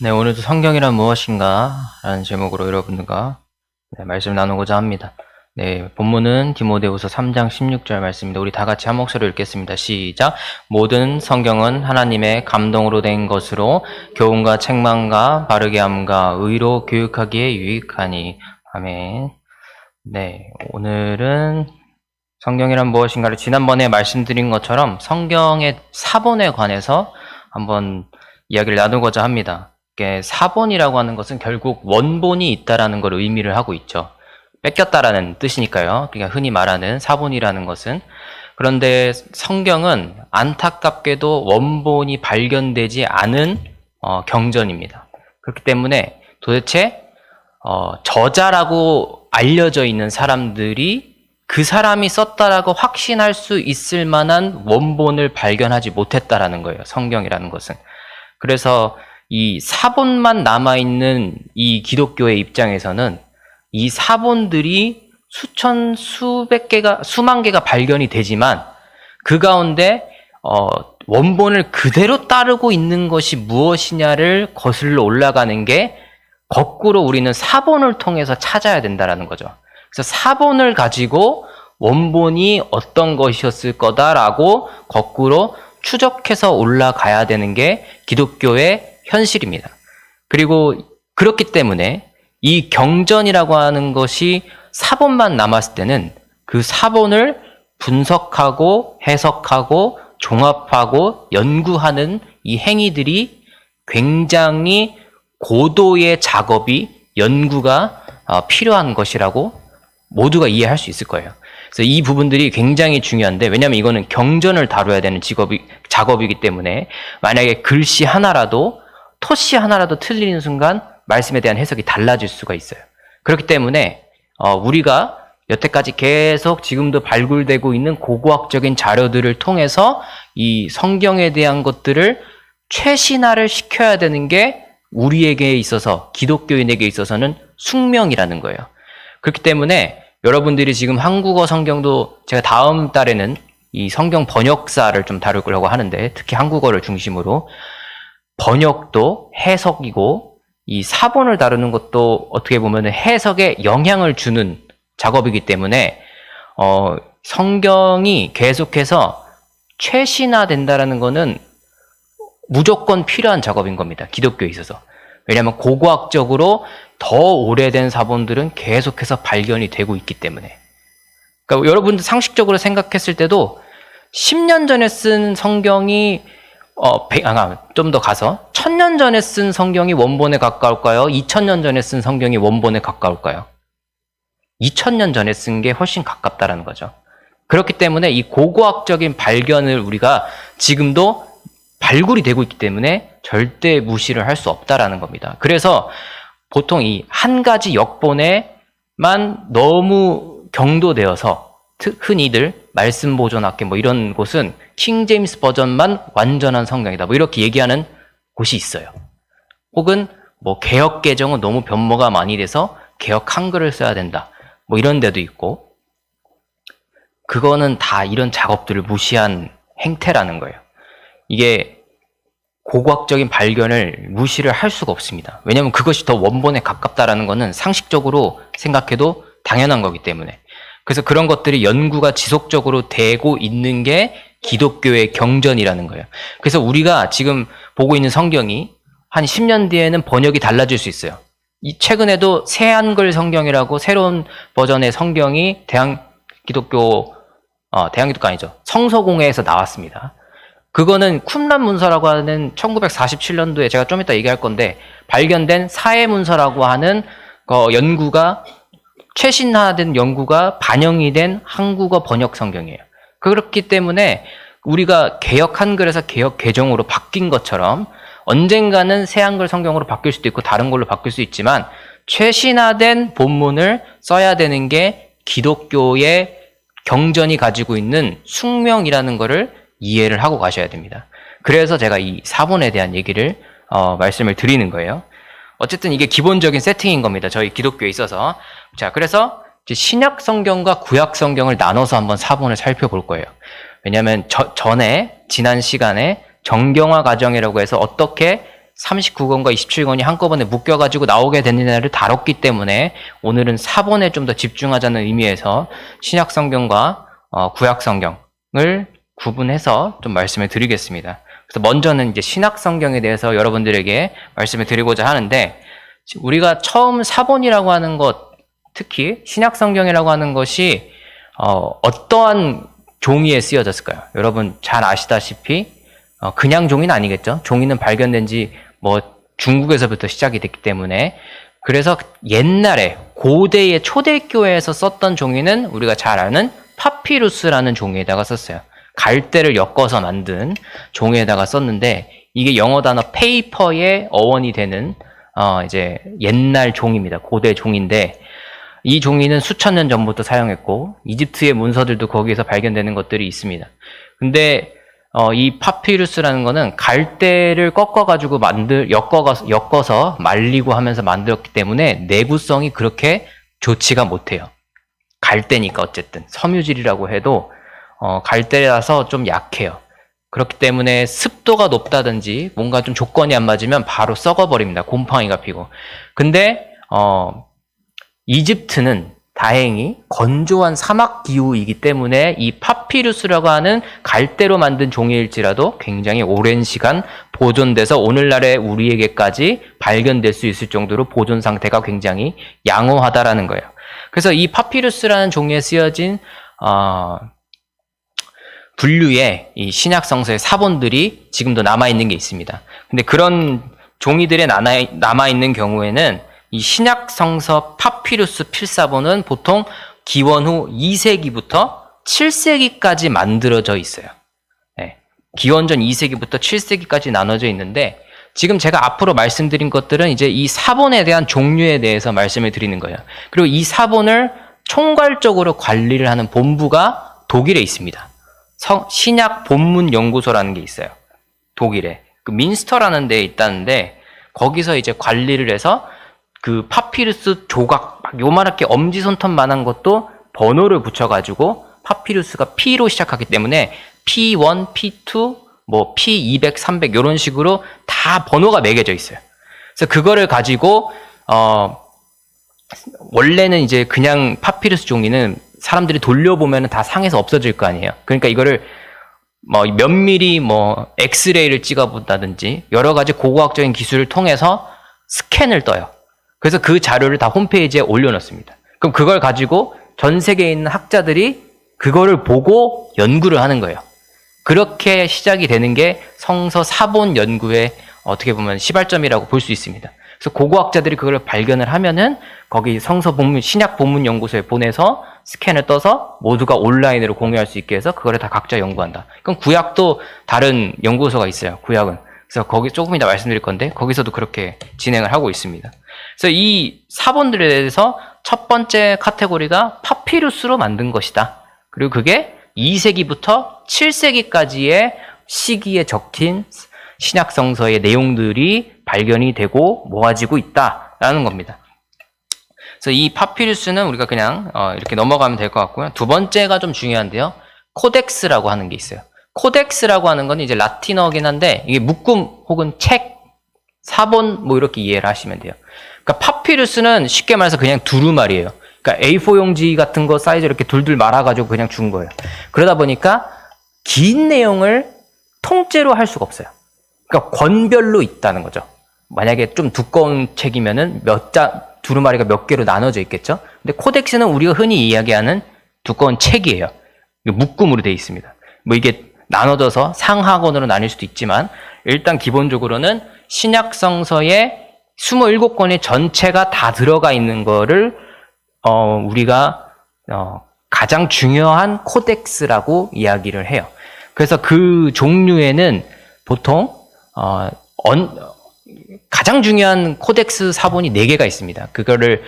네, 오늘도 성경이란 무엇인가? 라는 제목으로 여러분들과 말씀을 나누고자 합니다. 네, 본문은 디모데후서 3장 16절 말씀입니다. 우리 다 같이 한 목소리로 읽겠습니다. 시작! 모든 성경은 하나님의 감동으로 된 것으로 교훈과 책망과 바르게 함과 의로 교육하기에 유익하니. 아멘. 네, 오늘은 성경이란 무엇인가를 지난번에 말씀드린 것처럼 성경의 사본에 관해서 한번 이야기를 나누고자 합니다. 사본이라고 하는 것은 결국 원본이 있다라는 걸 의미를 하고 있죠. 뺏겼다라는 뜻이니까요. 그러니까 흔히 말하는 사본이라는 것은. 그런데 성경은 안타깝게도 원본이 발견되지 않은 경전입니다. 그렇기 때문에 도대체 저자라고 알려져 있는 사람들이 그 사람이 썼다라고 확신할 수 있을 만한 원본을 발견하지 못했다라는 거예요. 성경이라는 것은. 그래서 이 사본만 남아있는 이 기독교의 입장에서는 이 사본들이 수천, 수백 개가, 수만 개가 발견이 되지만 그 가운데 원본을 그대로 따르고 있는 것이 무엇이냐를 거슬러 올라가는 게 거꾸로 우리는 사본을 통해서 찾아야 된다는 거죠. 그래서 사본을 가지고 원본이 어떤 것이었을 거다라고 거꾸로 추적해서 올라가야 되는 게 기독교의 현실입니다. 그리고 그렇기 때문에 이 경전이라고 하는 것이 사본만 남았을 때는 그 사본을 분석하고 해석하고 종합하고 연구하는 이 행위들이 굉장히 고도의 작업이 연구가 필요한 것이라고 모두가 이해할 수 있을 거예요. 그래서 이 부분들이 굉장히 중요한데, 왜냐하면 이거는 경전을 다뤄야 되는 작업이기 때문에 만약에 글씨 하나라도 토씨 하나라도 틀리는 순간 말씀에 대한 해석이 달라질 수가 있어요. 그렇기 때문에 우리가 여태까지 계속 지금도 발굴되고 있는 고고학적인 자료들을 통해서 이 성경에 대한 것들을 최신화를 시켜야 되는 게 우리에게 있어서, 기독교인에게 있어서는 숙명이라는 거예요. 그렇기 때문에 여러분들이 지금 한국어 성경도 제가 다음 달에는 이 성경 번역사를 좀 다루려고 하는데, 특히 한국어를 중심으로 번역도 해석이고 이 사본을 다루는 것도 어떻게 보면 해석에 영향을 주는 작업이기 때문에 성경이 계속해서 최신화된다라는 것은 무조건 필요한 작업인 겁니다. 기독교에 있어서. 왜냐하면 고고학적으로 더 오래된 사본들은 계속해서 발견이 되고 있기 때문에. 그러니까 여러분들 상식적으로 생각했을 때도 10년 전에 쓴 성경이 좀 더 가서 1000년 전에 쓴 성경이 원본에 가까울까요? 2000년 전에 쓴 성경이 원본에 가까울까요? 2000년 전에 쓴 게 훨씬 가깝다라는 거죠. 그렇기 때문에 이 고고학적인 발견을 우리가 지금도 발굴이 되고 있기 때문에 절대 무시를 할 수 없다라는 겁니다. 그래서 보통 이 한 가지 역본에만 너무 경도되어서 흔히들 말씀 보존학회 이런 곳은 킹 제임스 버전만 완전한 성경이다 이렇게 얘기하는 곳이 있어요. 혹은 개역 개정은 너무 변모가 많이 돼서 개역 한글을 써야 된다 이런 데도 있고, 그거는 다 이런 작업들을 무시한 행태라는 거예요. 이게 고고학적인 발견을 무시를 할 수가 없습니다. 왜냐하면 그것이 더 원본에 가깝다라는 것은 상식적으로 생각해도 당연한 거기 때문에. 그래서 그런 것들이 연구가 지속적으로 되고 있는 게 기독교의 경전이라는 거예요. 그래서 우리가 지금 보고 있는 성경이 한 10년 뒤에는 번역이 달라질 수 있어요. 최근에도 새한글 성경이라고 새로운 버전의 성경이 대한기독교 아니죠. 성서공회에서 나왔습니다. 그거는 쿰란 문서라고 하는 1947년도에 제가 좀 이따 얘기할 건데 발견된 사해문서라고 하는 연구가 최신화된 연구가 반영이 된 한국어 번역 성경이에요. 그렇기 때문에 우리가 개역 한글에서 개역 개정으로 바뀐 것처럼 언젠가는 새 한글 성경으로 바뀔 수도 있고 다른 걸로 바뀔 수 있지만 최신화된 본문을 써야 되는 게 기독교의 경전이 가지고 있는 숙명이라는 것을 이해를 하고 가셔야 됩니다. 그래서 제가 이 사본에 대한 얘기를 말씀을 드리는 거예요. 어쨌든 이게 기본적인 세팅인 겁니다. 저희 기독교에 있어서. 자, 그래서 신약 성경과 구약 성경을 나눠서 한번 사본을 살펴볼 거예요. 왜냐하면 지난 시간에 정경화 과정이라고 해서 어떻게 39권과 27권이 한꺼번에 묶여가지고 나오게 되느냐를 다뤘기 때문에 오늘은 사본에 좀 더 집중하자는 의미에서 신약 성경과 구약 성경을 구분해서 좀 말씀을 드리겠습니다. 그래서 먼저는 이제 신약 성경에 대해서 여러분들에게 말씀을 드리고자 하는데, 우리가 처음 사본이라고 하는 것, 특히 신약 성경이라고 하는 것이 어떠한 종이에 쓰여졌을까요? 여러분 잘 아시다시피 그냥 종이는 아니겠죠. 종이는 발견된 지 중국에서부터 시작이 됐기 때문에, 그래서 옛날에 고대의 초대교회에서 썼던 종이는 우리가 잘 아는 파피루스라는 종이에다가 썼어요. 갈대를 엮어서 만든 종이에다가 썼는데, 이게 영어 단어 페이퍼의 어원이 되는 이제 옛날 종입니다. 고대 종인데, 이 종이는 수천 년 전부터 사용했고 이집트의 문서들도 거기에서 발견되는 것들이 있습니다. 근데 이 파피루스라는 거는 갈대를 꺾어가지고 엮어서 말리고 하면서 만들었기 때문에 내구성이 그렇게 좋지가 못해요. 갈대니까 어쨌든 섬유질이라고 해도 갈대라서 좀 약해요. 그렇기 때문에 습도가 높다든지 뭔가 좀 조건이 안 맞으면 바로 썩어버립니다. 곰팡이가 피고. 근데 이집트는 다행히 건조한 사막 기후이기 때문에 이 파피루스라고 하는 갈대로 만든 종이일지라도 굉장히 오랜 시간 보존돼서 오늘날의 우리에게까지 발견될 수 있을 정도로 보존 상태가 굉장히 양호하다라는 거예요. 그래서 이 파피루스라는 종이에 쓰여진 분류의 이 신약 성서의 사본들이 지금도 남아있는 게 있습니다. 근데 그런 종이들에 남아있는 경우에는 이 신약 성서 파피루스 필사본은 보통 기원 후 2세기부터 7세기까지 만들어져 있어요. 네. 기원전 2세기부터 7세기까지 나눠져 있는데, 지금 제가 앞으로 말씀드린 것들은 이제 이 사본에 대한 종류에 대해서 말씀을 드리는 거예요. 그리고 이 사본을 총괄적으로 관리를 하는 본부가 독일에 있습니다. 신약 본문 연구소라는 게 있어요. 독일에. 그 민스터라는 데에 있다는데, 거기서 이제 관리를 해서 그 파피루스 조각, 막 요만하게 엄지손톱만한 것도 번호를 붙여가지고, 파피루스가 P로 시작하기 때문에 P1, P2, P200, 300 이런 식으로 다 번호가 매겨져 있어요. 그래서 그거를 가지고 원래는 이제 그냥 파피루스 종이는 사람들이 돌려보면 다 상해서 없어질 거 아니에요. 그러니까 이거를 몇 미리 엑스레이를 찍어본다든지 여러 가지 고고학적인 기술을 통해서 스캔을 떠요. 그래서 그 자료를 다 홈페이지에 올려놓습니다. 그럼 그걸 가지고 전 세계에 있는 학자들이 그거를 보고 연구를 하는 거예요. 그렇게 시작이 되는 게 성서 사본 연구의 어떻게 보면 시발점이라고 볼 수 있습니다. 그래서 고고학자들이 그걸 발견을 하면은 거기 성서 본문, 신약 본문 연구소에 보내서 스캔을 떠서 모두가 온라인으로 공유할 수 있게 해서 그거를 다 각자 연구한다. 그럼 구약도 다른 연구소가 있어요. 구약은. 그래서 거기 조금 이따 말씀드릴 건데 거기서도 그렇게 진행을 하고 있습니다. 그래서 이 사본들에 대해서 첫 번째 카테고리가 파피루스로 만든 것이다. 그리고 그게 2세기부터 7세기까지의 시기에 적힌 신약 성서의 내용들이 발견이 되고 모아지고 있다라는 겁니다. 그래서 이 파피루스는 우리가 그냥 이렇게 넘어가면 될 것 같고요. 두 번째가 좀 중요한데요. 코덱스라고 하는 게 있어요. 코덱스라고 하는 건 이제 라틴어긴 한데 이게 묶음 혹은 책, 사본 이렇게 이해를 하시면 돼요. 그러니까 파피루스는 쉽게 말해서 그냥 두루마리예요. 그러니까 A4 용지 같은 거 사이즈 이렇게 둘둘 말아가지고 그냥 준 거예요. 그러다 보니까 긴 내용을 통째로 할 수가 없어요. 그러니까 권별로 있다는 거죠. 만약에 좀 두꺼운 책이면은 두루마리가 몇 개로 나눠져 있겠죠. 근데 코덱스는 우리가 흔히 이야기하는 두꺼운 책이에요. 묶음으로 되어 있습니다. 이게 나눠져서 상하권으로 나뉠 수도 있지만 일단 기본적으로는 신약 성서의 27권의 전체가 다 들어가 있는 거를 우리가 가장 중요한 코덱스라고 이야기를 해요. 그래서 그 종류에는 보통 가장 중요한 코덱스 사본이 4개가 있습니다. 그거를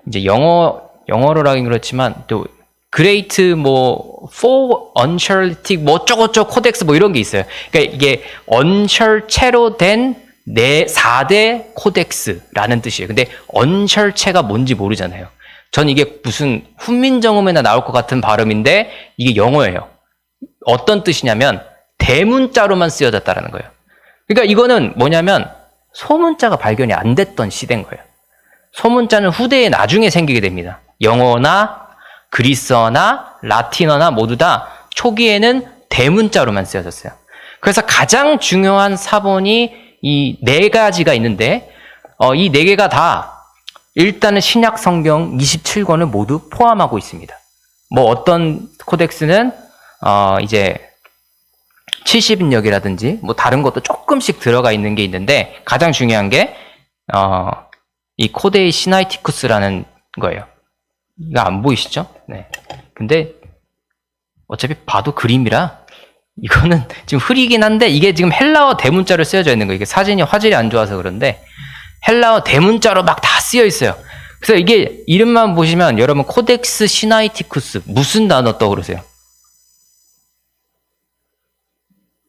이제 영어로 하긴 그렇지만 또 그레이트 for uncharted 어쩌고저쩌고 코덱스 이런 게 있어요. 그러니까 이게 언셜체로 된 4대 코덱스라는 뜻이에요. 근데 언셜체가 뭔지 모르잖아요. 전 이게 무슨 훈민정음에나 나올 것 같은 발음인데 이게 영어예요. 어떤 뜻이냐면 대문자로만 쓰여졌다라는 거예요. 그러니까 이거는 뭐냐면 소문자가 발견이 안 됐던 시대인 거예요. 소문자는 후대에 나중에 생기게 됩니다. 영어나 그리스어나 라틴어나 모두 다 초기에는 대문자로만 쓰여졌어요. 그래서 가장 중요한 사본이 이 네 가지가 있는데 이 네 개가 다 일단은 신약 성경 27권을 모두 포함하고 있습니다. 뭐 어떤 코덱스는 이제 70인역이라든지 뭐 다른 것도 조금씩 들어가 있는 게 있는데 가장 중요한 게 이 코데이 시나이티쿠스라는 거예요. 이거 안 보이시죠? 네. 근데 어차피 봐도 그림이라 이거는 지금 흐리긴 한데 이게 지금 헬라어 대문자로 쓰여져 있는 거예요. 이게 사진이 화질이 안 좋아서 그런데 헬라어 대문자로 막 다 쓰여 있어요. 그래서 이게 이름만 보시면 여러분 코덱스 시나이티쿠스 무슨 단어 떠오르세요?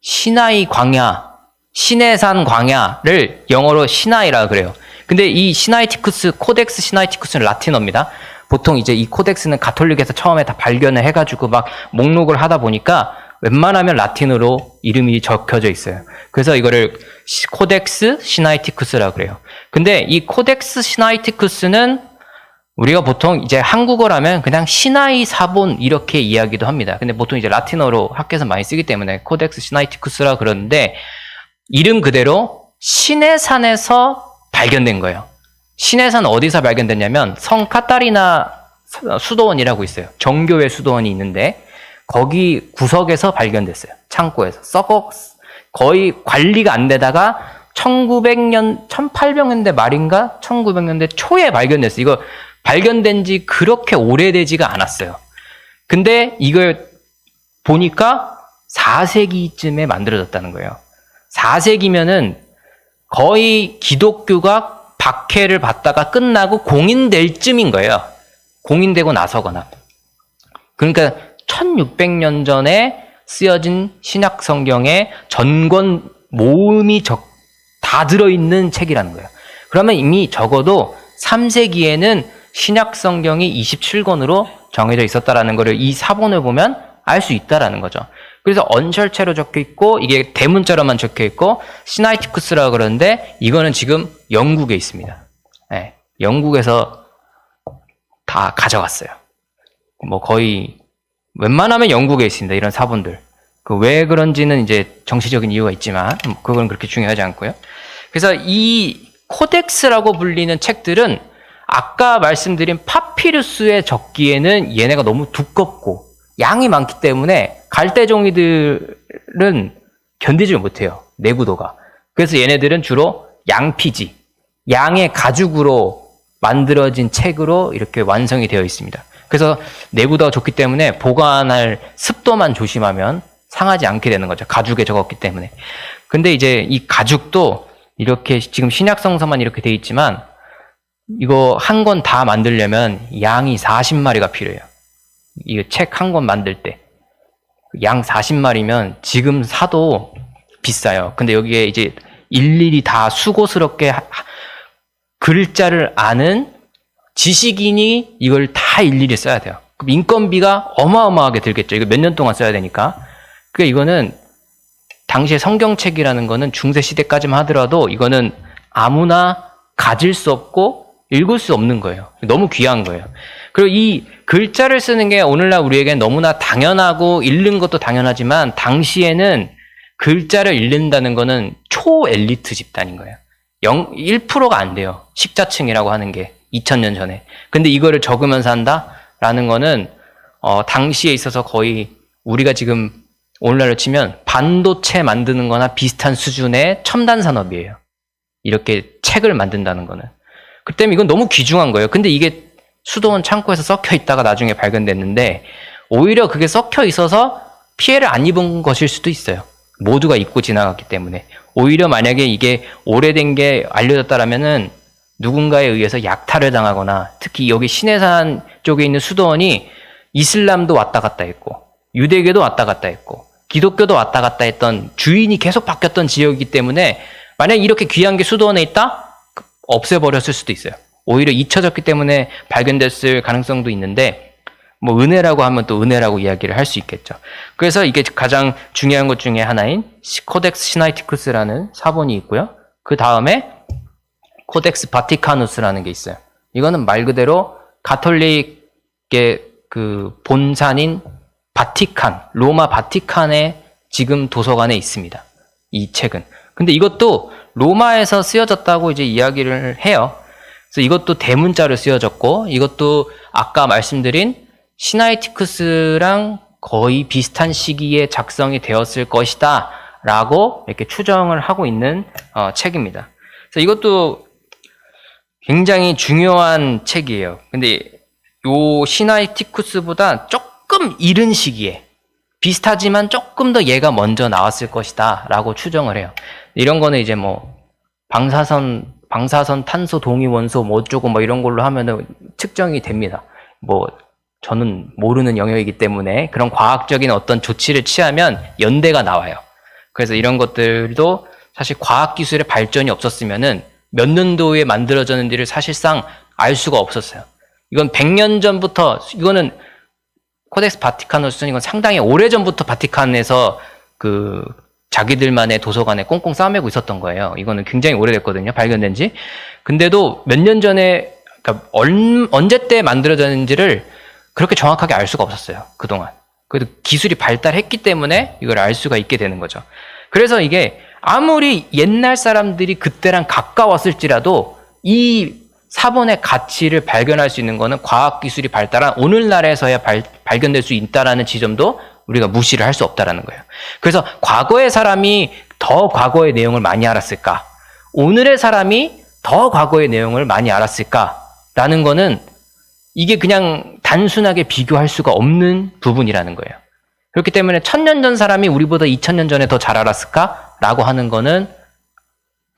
시나이 광야, 시내산 광야를 영어로 시나이라 그래요. 근데 이 시나이티쿠스, 코덱스 시나이티쿠스는 라틴어입니다. 보통 이제 이 코덱스는 가톨릭에서 처음에 다 발견을 해가지고 막 목록을 하다 보니까 웬만하면 라틴어로 이름이 적혀져 있어요. 그래서 이거를 코덱스 시나이티쿠스라고 그래요. 근데 이 코덱스 시나이티쿠스는 우리가 보통 이제 한국어라면 그냥 시나이 사본 이렇게 이야기도 합니다. 근데 보통 이제 라틴어로 학교에서 많이 쓰기 때문에 코덱스 시나이티쿠스라 그러는데 이름 그대로 시내산에서 발견된 거예요. 시내산 어디서 발견됐냐면 성 카타리나 수도원이라고 있어요. 정교회 수도원이 있는데 거기 구석에서 발견됐어요. 창고에서. 거의 관리가 안 되다가 1800년대 말인가 1900년대 초에 발견됐어요. 이거 발견된 지 그렇게 오래되지가 않았어요. 근데 이걸 보니까 4세기쯤에 만들어졌다는 거예요. 4세기면은 거의 기독교가 박해를 받다가 끝나고 공인될 쯤인 거예요. 공인되고 나서거나. 그러니까 1600년 전에 쓰여진 신약 성경의 전권 모음이 다 들어있는 책이라는 거예요. 그러면 이미 적어도 3세기에는 신약 성경이 27권으로 정해져 있었다라는 것을 이 사본을 보면 알 수 있다라는 거죠. 그래서 언셜체로 적혀 있고 이게 대문자로만 적혀 있고 시나이티쿠스라고 그러는데 이거는 지금 영국에 있습니다. 네, 영국에서 다 가져갔어요. 뭐 거의 웬만하면 영국에 있습니다. 이런 사본들. 왜 그런지는 이제 정치적인 이유가 있지만 그건 그렇게 중요하지 않고요. 그래서 이 코덱스라고 불리는 책들은 아까 말씀드린 파피루스에 적기에는 얘네가 너무 두껍고 양이 많기 때문에 갈대종이들은 견디질 못해요. 내구도가. 그래서 얘네들은 주로 양피지, 양의 가죽으로 만들어진 책으로 이렇게 완성이 되어 있습니다. 그래서 내구도가 좋기 때문에 보관할 습도만 조심하면 상하지 않게 되는 거죠. 가죽에 적었기 때문에. 근데 이제 이 가죽도 이렇게 지금 신약성서만 이렇게 돼 있지만 이거 한 권 다 만들려면 양이 40마리가 필요해요. 이거 책 한 권 만들 때. 양 40마리면 지금 사도 비싸요. 근데 여기에 이제 일일이 다 수고스럽게 글자를 아는 지식인이 이걸 다 일일이 써야 돼요. 그럼 인건비가 어마어마하게 들겠죠. 이거 몇 년 동안 써야 되니까. 그러니까 이거는 당시에 성경책이라는 거는 중세 시대까지만 하더라도 이거는 아무나 가질 수 없고 읽을 수 없는 거예요. 너무 귀한 거예요. 그리고 이 글자를 쓰는 게 오늘날 우리에게 너무나 당연하고 읽는 것도 당연하지만 당시에는 글자를 읽는다는 거는 초엘리트 집단인 거예요. 1%가 안 돼요. 식자층이라고 하는 게 2000년 전에. 근데 이거를 적으면서 한다라는 거는 당시에 있어서 거의 우리가 지금 오늘날로 치면 반도체 만드는 거나 비슷한 수준의 첨단 산업이에요. 이렇게 책을 만든다는 거는. 그 때문에 이건 너무 귀중한 거예요. 근데 이게 수도원 창고에서 썩혀 있다가 나중에 발견됐는데 오히려 그게 썩혀 있어서 피해를 안 입은 것일 수도 있어요. 모두가 잊고 지나갔기 때문에. 오히려 만약에 이게 오래된 게 알려졌다라면은 누군가에 의해서 약탈을 당하거나 특히 여기 신해산 쪽에 있는 수도원이 이슬람도 왔다 갔다 했고 유대교도 왔다 갔다 했고 기독교도 왔다 갔다 했던 주인이 계속 바뀌었던 지역이기 때문에 만약에 이렇게 귀한 게 수도원에 있다? 없애버렸을 수도 있어요. 오히려 잊혀졌기 때문에 발견됐을 가능성도 있는데 뭐 은혜라고 하면 또 은혜라고 이야기를 할 수 있겠죠. 그래서 이게 가장 중요한 것 중에 하나인 코덱스 시나이티쿠스라는 사본이 있고요. 그 다음에 코덱스 바티카누스라는 게 있어요. 이거는 말 그대로 가톨릭의 그 본산인 바티칸, 로마 바티칸의 지금 도서관에 있습니다. 이 책은. 근데 이것도 로마에서 쓰여졌다고 이제 이야기를 해요. 그래서 이것도 대문자로 쓰여졌고, 이것도 아까 말씀드린 시나이티쿠스랑 거의 비슷한 시기에 작성이 되었을 것이다 라고 이렇게 추정을 하고 있는 책입니다. 그래서 이것도 굉장히 중요한 책이에요. 근데 요 시나이티쿠스보다 조금 이른 시기에 비슷하지만 조금 더 얘가 먼저 나왔을 것이다 라고 추정을 해요. 이런 거는 이제 뭐 방사선 탄소 동위 원소 뭐 어쩌고 뭐 이런 걸로 하면은 측정이 됩니다. 뭐 저는 모르는 영역이기 때문에 그런 과학적인 어떤 조치를 취하면 연대가 나와요. 그래서 이런 것들도 사실 과학기술의 발전이 없었으면은 몇 년도에 만들어졌는지를 사실상 알 수가 없었어요. 이건 100년 전부터, 이거는 코덱스 바티카누스는 이건 상당히 오래전부터 바티칸에서 그 자기들만의 도서관에 꽁꽁 싸매고 있었던 거예요. 이거는 굉장히 오래됐거든요. 발견된 지. 근데도 몇 년 전에, 그러니까 언제 때 만들어졌는지를 그렇게 정확하게 알 수가 없었어요. 그동안. 그래도 기술이 발달했기 때문에 이걸 알 수가 있게 되는 거죠. 그래서 이게 아무리 옛날 사람들이 그때랑 가까웠을지라도 이 사본의 가치를 발견할 수 있는 거는 과학기술이 발달한 오늘날에서야 발견될 수 있다라는 지점도 우리가 무시를 할 수 없다라는 거예요. 그래서 과거의 사람이 더 과거의 내용을 많이 알았을까? 오늘의 사람이 더 과거의 내용을 많이 알았을까라는 거는 이게 그냥 단순하게 비교할 수가 없는 부분이라는 거예요. 그렇기 때문에 1000년 전 사람이 우리보다 2000년 전에 더 잘 알았을까라고 하는 거는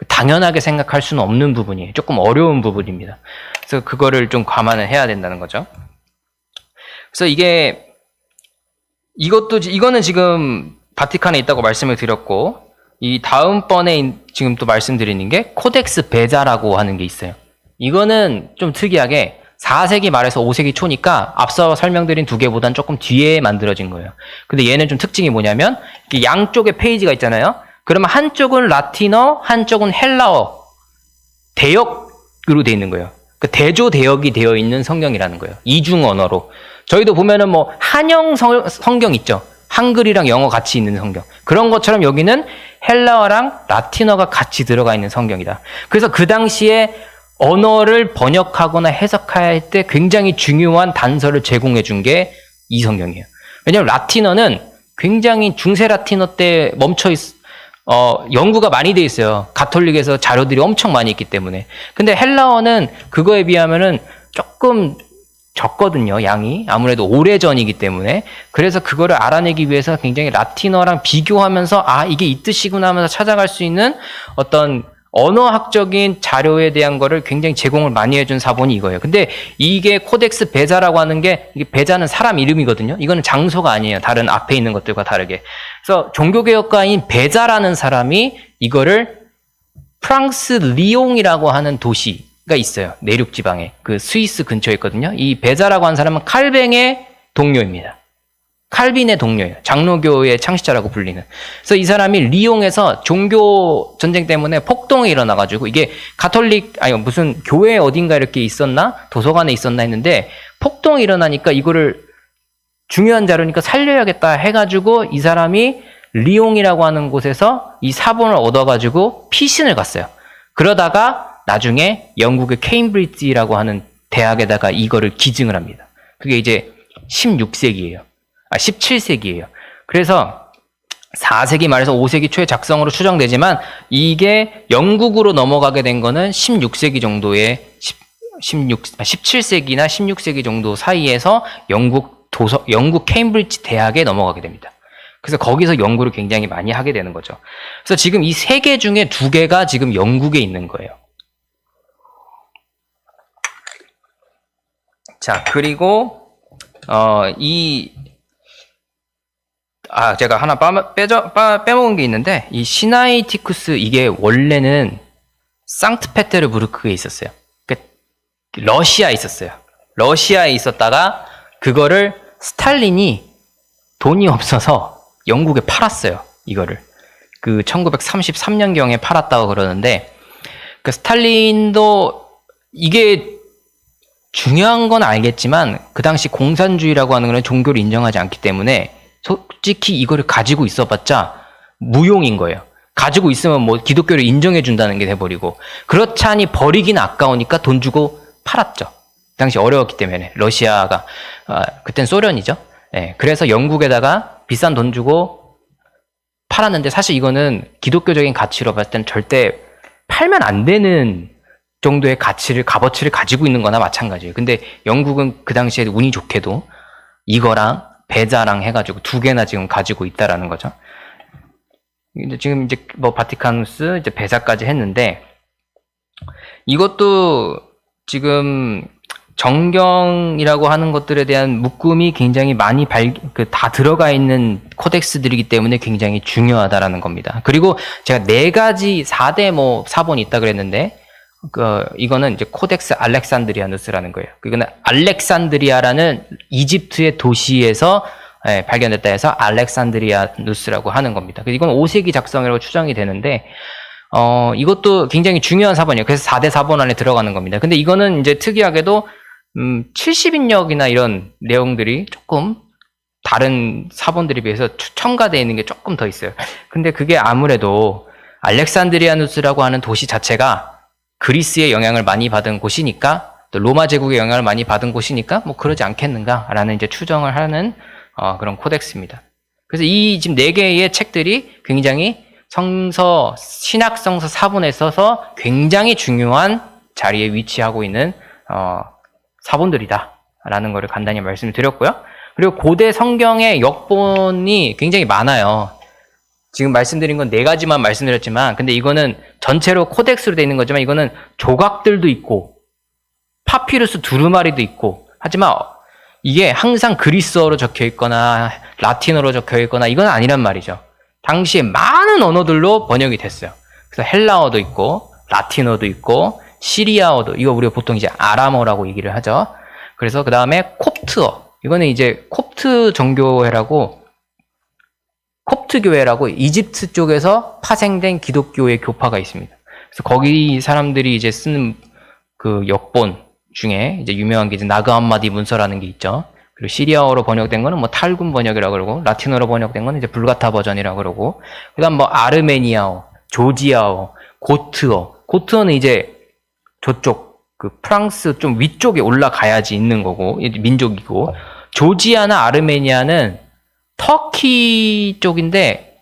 당연하게 생각할 수는 없는 부분이에요. 조금 어려운 부분입니다. 그래서 그거를 좀 감안을 해야 된다는 거죠. 그래서 이거는 지금 바티칸에 있다고 말씀을 드렸고, 이 다음번에 지금 또 말씀드리는 게 코덱스 베자라고 하는 게 있어요. 이거는 좀 특이하게 4세기 말에서 5세기 초니까 앞서 설명드린 두 개보단 조금 뒤에 만들어진 거예요. 근데 얘는 좀 특징이 뭐냐면 양쪽에 페이지가 있잖아요. 그러면 한쪽은 라틴어, 한쪽은 헬라어 대역으로 되어 있는 거예요. 그 대조 대역이 되어 있는 성경이라는 거예요. 이중 언어로. 저희도 보면은 뭐 한영 성경 있죠. 한글이랑 영어 같이 있는 성경. 그런 것처럼 여기는 헬라어랑 라틴어가 같이 들어가 있는 성경이다. 그래서 그 당시에 언어를 번역하거나 해석할 때 굉장히 중요한 단서를 제공해 준 게 이 성경이에요. 왜냐하면 라틴어는 굉장히 중세 라틴어 때 연구가 많이 돼 있어요. 가톨릭에서 자료들이 엄청 많이 있기 때문에. 근데 헬라어는 그거에 비하면은 조금 적거든요, 양이. 아무래도 오래전이기 때문에. 그래서 그거를 알아내기 위해서 굉장히 라틴어랑 비교하면서 이게 이 뜻이구나 하면서 찾아갈 수 있는 어떤 언어학적인 자료에 대한 거를 굉장히 제공을 많이 해준 사본이 이거예요. 근데 이게 코덱스 베자라고 하는 게, 이게 베자는 사람 이름이거든요. 이거는 장소가 아니에요. 다른 앞에 있는 것들과 다르게. 그래서 종교개혁가인 베자라는 사람이 이거를 프랑스 리옹이라고 하는 도시가 있어요. 내륙 지방에. 그 스위스 근처에 있거든요. 이 베자라고 하는 사람은 칼뱅의 동료입니다. 칼빈의 동료예요. 장로교의 창시자라고 불리는. 그래서 이 사람이 리옹에서 종교 전쟁 때문에 폭동이 일어나가지고, 이게 무슨 교회 어딘가 이렇게 있었나? 도서관에 있었나 했는데, 폭동이 일어나니까 이거를 중요한 자료니까 살려야겠다 해가지고 이 사람이 리옹이라고 하는 곳에서 이 사본을 얻어가지고 피신을 갔어요. 그러다가 나중에 영국의 케임브리지라고 하는 대학에다가 이거를 기증을 합니다. 그게 이제 16세기예요. 17세기예요. 그래서 4세기 말에서 5세기 초에 작성으로 추정되지만 이게 영국으로 넘어가게 된 거는 16세기 정도의 17세기나 16세기 정도 사이에서 영국 케임브리지 대학에 넘어가게 됩니다. 그래서 거기서 연구를 굉장히 많이 하게 되는 거죠. 그래서 지금 이 3개 중에 2개가 지금 영국에 있는 거예요. 자, 그리고 제가 하나 빼먹은 게 있는데, 이 시나이티쿠스, 이게 원래는 상트페테르부르크에 있었어요. 러시아에 있었어요. 러시아에 있었다가 그거를 스탈린이 돈이 없어서 영국에 팔았어요. 이거를. 그 1933년경에 팔았다고 그러는데, 그 스탈린도 이게 중요한 건 알겠지만 그 당시 공산주의라고 하는 건 종교를 인정하지 않기 때문에 솔직히 이거를 가지고 있어봤자 무용인 거예요. 가지고 있으면 뭐 기독교를 인정해 준다는 게 돼버리고, 그렇지 않니 버리긴 아까우니까 돈 주고 팔았죠. 그 당시 어려웠기 때문에 러시아가 그땐 소련이죠. 네, 그래서 영국에다가 비싼 돈 주고 팔았는데 사실 이거는 기독교적인 가치로 봤을 땐 절대 팔면 안 되는 정도의 값어치를 가지고 있는 거나 마찬가지예요. 근데 영국은 그 당시에 운이 좋게도 이거랑 배자랑 해가지고 두 개나 지금 가지고 있다라는 거죠. 지금 이제 뭐 바티카누스 이제 배자까지 했는데, 이것도 지금 정경이라고 하는 것들에 대한 묶음이 굉장히 많이 다 들어가 있는 코덱스들이기 때문에 굉장히 중요하다라는 겁니다. 그리고 제가 4가지 4대 뭐 사본이 있다 그랬는데, 이거는 이제 코덱스 알렉산드리아누스라는 거예요. 이거는 알렉산드리아라는 이집트의 도시에서 발견됐다 해서 알렉산드리아누스라고 하는 겁니다. 이건 5세기 작성이라고 추정이 되는데, 이것도 굉장히 중요한 사본이에요. 그래서 4대 사본 안에 들어가는 겁니다. 근데 이거는 이제 특이하게도 70인역이나 이런 내용들이 조금 다른 사본들에 비해서 첨가되어 있는 게 조금 더 있어요. 근데 그게 아무래도 알렉산드리아누스라고 하는 도시 자체가 그리스의 영향을 많이 받은 곳이니까, 또 로마 제국의 영향을 많이 받은 곳이니까 뭐 그러지 않겠는가라는 이제 추정을 하는 그런 코덱스입니다. 그래서 이 지금 4개의 책들이 굉장히 신학 성서 사본에 있어서 굉장히 중요한 자리에 위치하고 있는 사본들이다라는 것을 간단히 말씀을 드렸고요. 그리고 고대 성경의 역본이 굉장히 많아요. 지금 말씀드린 건 4가지만 말씀드렸지만, 근데 이거는 전체로 코덱스로 되어 있는 거지만 이거는 조각들도 있고 파피루스 두루마리도 있고, 하지만 이게 항상 그리스어로 적혀 있거나 라틴어로 적혀 있거나 이건 아니란 말이죠. 당시에 많은 언어들로 번역이 됐어요. 그래서 헬라어도 있고 라틴어도 있고 시리아어도, 이거 우리가 보통 이제 아람어라고 얘기를 하죠. 그래서 그 다음에 콥트어, 이거는 이제 콥트 정교회라고, 콥트 교회라고 이집트 쪽에서 파생된 기독교의 교파가 있습니다. 그래서 거기 사람들이 이제 쓰는 그 역본 중에 이제 유명한 게 이제 나그함마디 문서라는 게 있죠. 그리고 시리아어로 번역된 거는 뭐 탈군 번역이라고 그러고, 라틴어로 번역된 거는 이제 불가타 버전이라고 그러고, 그다음 뭐 아르메니아어, 조지아어, 고트어는 이제 저쪽 그 프랑스 좀 위쪽에 올라가야지 있는 거고 민족이고, 조지아나 아르메니아는 터키 쪽인데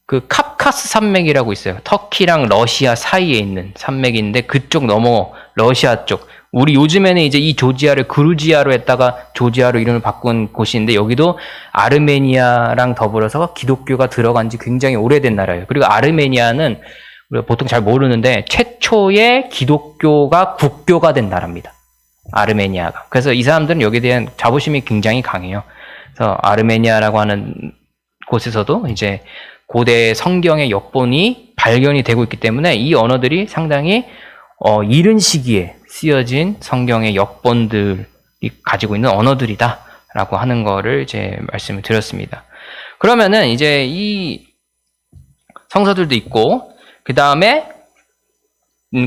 그 카프카스 산맥이라고 있어요. 터키랑 러시아 사이에 있는 산맥인데 그쪽 넘어 러시아 쪽. 우리 요즘에는 이제 이 조지아를 그루지아로 했다가 조지아로 이름을 바꾼 곳인데, 여기도 아르메니아랑 더불어서 기독교가 들어간 지 굉장히 오래된 나라예요. 그리고 아르메니아는 우리가 보통 잘 모르는데 최초의 기독교가 국교가 된 나라입니다. 아르메니아가. 그래서 이 사람들은 여기에 대한 자부심이 굉장히 강해요. 그래서 아르메니아라고 하는 곳에서도 이제 고대 성경의 역본이 발견이 되고 있기 때문에 이 언어들이 상당히 이른 시기에 쓰여진 성경의 역본들이 가지고 있는 언어들이다라고 하는 거를 이제 말씀을 드렸습니다. 그러면은 이제 이 성서들도 있고, 그 다음에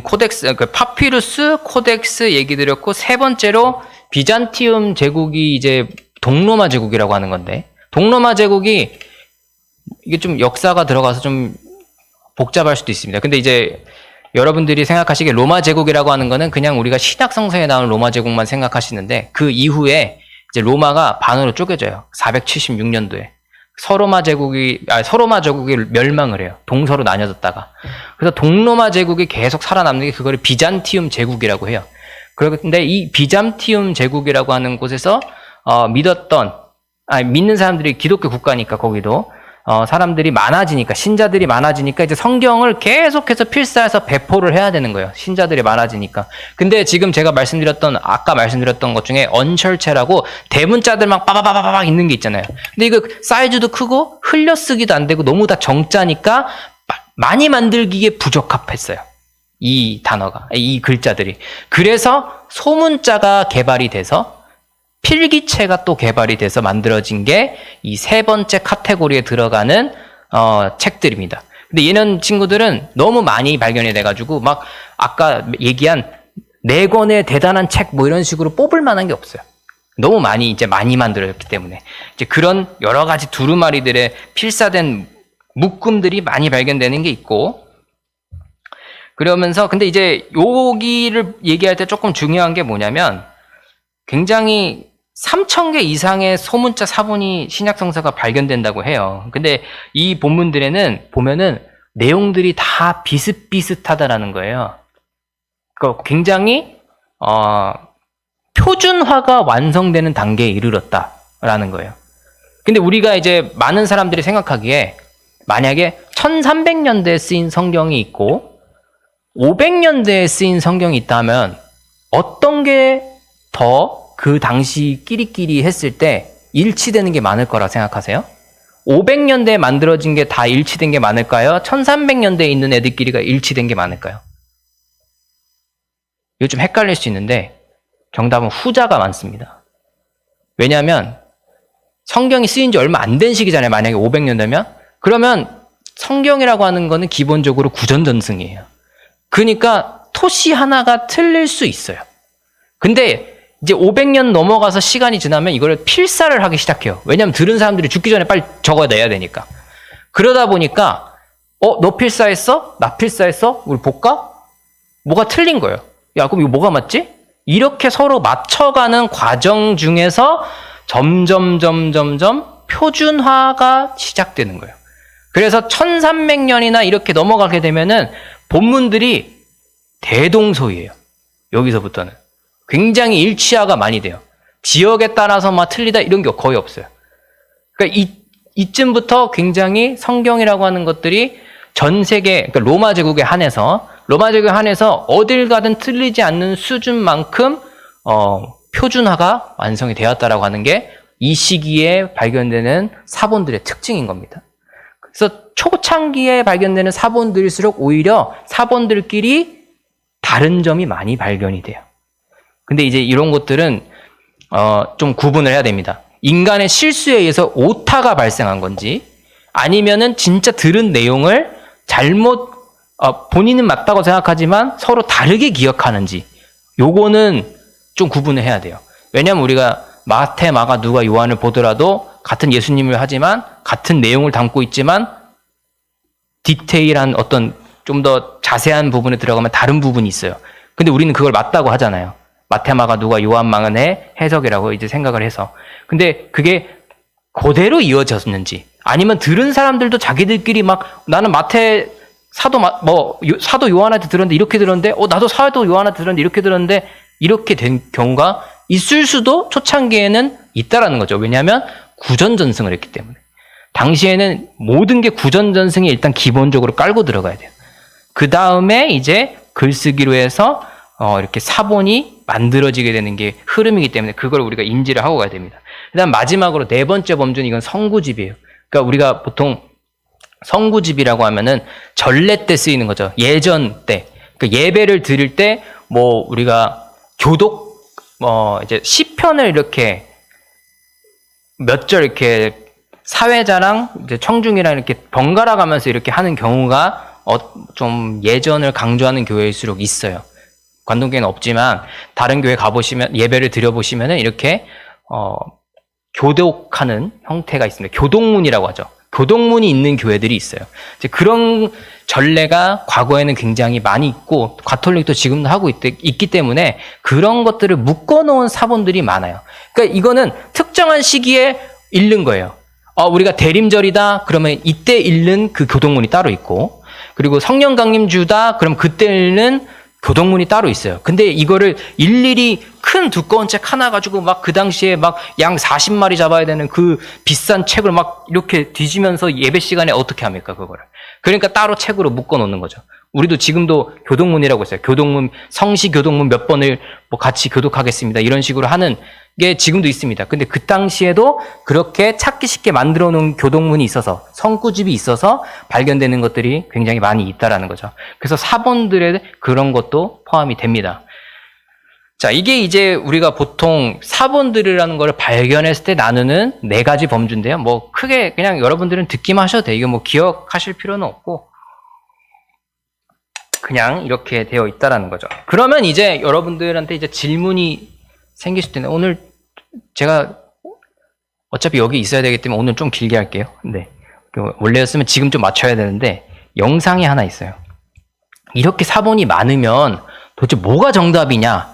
코덱스, 파피루스, 코덱스 얘기 드렸고, 3번째로 비잔티움 제국이 이제 동로마 제국이라고 하는 건데, 동로마 제국이 이게 좀 역사가 들어가서 좀 복잡할 수도 있습니다. 근데 이제 여러분들이 생각하시기에 로마 제국이라고 하는 거는 그냥 우리가 신약 성서에 나오는 로마 제국만 생각하시는데, 그 이후에 이제 로마가 반으로 쪼개져요. 476년도에. 서로마 제국이 멸망을 해요. 동서로 나뉘어졌다가. 그래서 동로마 제국이 계속 살아남는 게 그거를 비잔티움 제국이라고 해요. 그런데 이 비잔티움 제국이라고 하는 곳에서 믿는 사람들이 기독교 국가니까 거기도 사람들이 많아지니까, 신자들이 많아지니까 이제 성경을 계속해서 필사해서 배포를 해야 되는 거예요. 신자들이 많아지니까. 근데 지금 제가 아까 말씀드렸던 것 중에 언셜체라고 대문자들만 빠바바바박 있는 게 있잖아요. 근데 이거 사이즈도 크고 흘려쓰기도 안 되고 너무 다 정자니까 많이 만들기에 부적합했어요. 이 단어가, 이 글자들이. 그래서 소문자가 개발이 돼서 필기체가 또 개발이 돼서 만들어진 게 이 3번째 카테고리에 들어가는 책들입니다. 근데 얘는 친구들은 너무 많이 발견이 돼가지고 막 아까 얘기한 4권의 대단한 책 뭐 이런 식으로 뽑을 만한 게 없어요. 너무 많이 만들어졌기 때문에 이제 그런 여러 가지 두루마리들의 필사된 묶음들이 많이 발견되는 게 있고, 그러면서 근데 이제 여기를 얘기할 때 조금 중요한 게 뭐냐면 굉장히 3,000개 이상의 소문자 사본이 신약성서가 발견된다고 해요. 근데 이 본문들에는 보면은 내용들이 다 비슷비슷하다라는 거예요. 그러니까 굉장히 표준화가 완성되는 단계에 이르렀다라는 거예요. 근데 우리가 이제 많은 사람들이 생각하기에 만약에 1300년대에 쓰인 성경이 있고 500년대에 쓰인 성경이 있다면 어떤 게 더 그 당시 끼리끼리 했을 때 일치되는 게 많을 거라 생각하세요? 500년대에 만들어진 게 다 일치된 게 많을까요? 1300년대에 있는 애들끼리가 일치된 게 많을까요? 이거 좀 헷갈릴 수 있는데 정답은 후자가 많습니다. 왜냐하면 성경이 쓰인 지 얼마 안 된 시기잖아요. 만약에 500년대면 그러면 성경이라고 하는 거는 기본적으로 구전전승이에요. 그러니까 토시 하나가 틀릴 수 있어요. 근데 이제 500년 넘어가서 시간이 지나면 이걸 필사를 하기 시작해요. 왜냐하면 들은 사람들이 죽기 전에 빨리 적어내야 되니까. 그러다 보니까 너 필사했어? 나 필사했어? 우리 볼까? 뭐가 틀린 거예요. 야, 그럼 이거 뭐가 맞지? 이렇게 서로 맞춰가는 과정 중에서 점점 표준화가 시작되는 거예요. 그래서 1300년이나 이렇게 넘어가게 되면은 본문들이 대동소이해요. 여기서부터는. 굉장히 일치화가 많이 돼요. 지역에 따라서 막 틀리다 이런 게 거의 없어요. 그러니까 이쯤부터 굉장히 성경이라고 하는 것들이 전 세계, 그러니까 로마 제국에 한해서 어딜 가든 틀리지 않는 수준만큼 표준화가 완성이 되었다라고 하는 게 이 시기에 발견되는 사본들의 특징인 겁니다. 그래서 초창기에 발견되는 사본들일수록 오히려 사본들끼리 다른 점이 많이 발견이 돼요. 근데 이제 이런 것들은 좀 구분을 해야 됩니다. 인간의 실수에 의해서 오타가 발생한 건지 아니면은 진짜 들은 내용을 잘못 본인은 맞다고 생각하지만 서로 다르게 기억하는지 요거는 좀 구분을 해야 돼요. 왜냐하면 우리가 마태, 마가, 누가, 요한을 보더라도 같은 예수님을 하지만 같은 내용을 담고 있지만 디테일한 어떤 좀 더 자세한 부분에 들어가면 다른 부분이 있어요. 근데 우리는 그걸 맞다고 하잖아요. 마태, 마가, 누가, 요한만의 해석이라고 이제 생각을 해서. 근데 그게 그대로 이어졌는지 아니면 들은 사람들도 자기들끼리 막 나는 마태 사도 요한한테 들었는데 이렇게 들었는데 나도 사도 요한한테 들었는데 이렇게 들었는데 이렇게 된 경우가 있을 수도 초창기에는 있다라는 거죠. 왜냐하면 구전전승을 했기 때문에. 당시에는 모든 게 구전전승이 일단 기본적으로 깔고 들어가야 돼요. 그 다음에 이제 글쓰기로 해서 이렇게 사본이 만들어지게 되는 게 흐름이기 때문에 그걸 우리가 인지를 하고 가야 됩니다. 그 다음 마지막으로 4번째 범주는 이건 성구집이에요. 그러니까 우리가 보통 성구집이라고 하면은 전례 때 쓰이는 거죠. 예전 때. 그러니까 예배를 드릴 때 뭐 우리가 교독 이제 시편을 이렇게 몇 절 이렇게 사회자랑 이제 청중이랑 이렇게 번갈아 가면서 이렇게 하는 경우가 좀 예전을 강조하는 교회일수록 있어요. 관동교회는 없지만 다른 교회 가보시면 예배를 드려보시면은 이렇게 교독하는 형태가 있습니다. 교독문이라고 하죠. 교독문이 있는 교회들이 있어요. 이제 그런 전례가 과거에는 굉장히 많이 있고 가톨릭도 지금도 하고 있기 때문에 그런 것들을 묶어놓은 사본들이 많아요. 그러니까 이거는 특정한 시기에 읽는 거예요. 우리가 대림절이다 그러면 이때 읽는 그 교독문이 따로 있고, 그리고 성령 강림주다 그럼 그때 읽는 교독문이 따로 있어요. 근데 이거를 일일이 큰 두꺼운 책 하나 가지고 막 그 당시에 막 양 40마리 잡아야 되는 그 비싼 책을 막 이렇게 뒤지면서 예배 시간에 어떻게 합니까, 그거를. 그러니까 따로 책으로 묶어 놓는 거죠. 우리도 지금도 교독문이라고 있어요. 교독문, 성시 교독문 몇 번을 뭐 같이 교독하겠습니다. 이런 식으로 하는 게 지금도 있습니다. 근데 그 당시에도 그렇게 찾기 쉽게 만들어 놓은 교독문이 있어서, 성구집이 있어서 발견되는 것들이 굉장히 많이 있다라는 거죠. 그래서 사본들의 그런 것도 포함이 됩니다. 자, 이게 이제 우리가 보통 사본들이라는 걸 발견했을 때 나누는 4가지 범주인데요. 뭐 크게 그냥 여러분들은 듣기만 하셔도 돼요. 이거 뭐 기억하실 필요는 없고, 그냥 이렇게 되어 있다라는 거죠. 그러면 이제 여러분들한테 이제 질문이 생길 수도 있는데, 오늘 제가 어차피 여기 있어야 되기 때문에 오늘 좀 길게 할게요. 네. 원래였으면 지금 좀 맞춰야 되는데 영상이 하나 있어요. 이렇게 사본이 많으면 도대체 뭐가 정답이냐?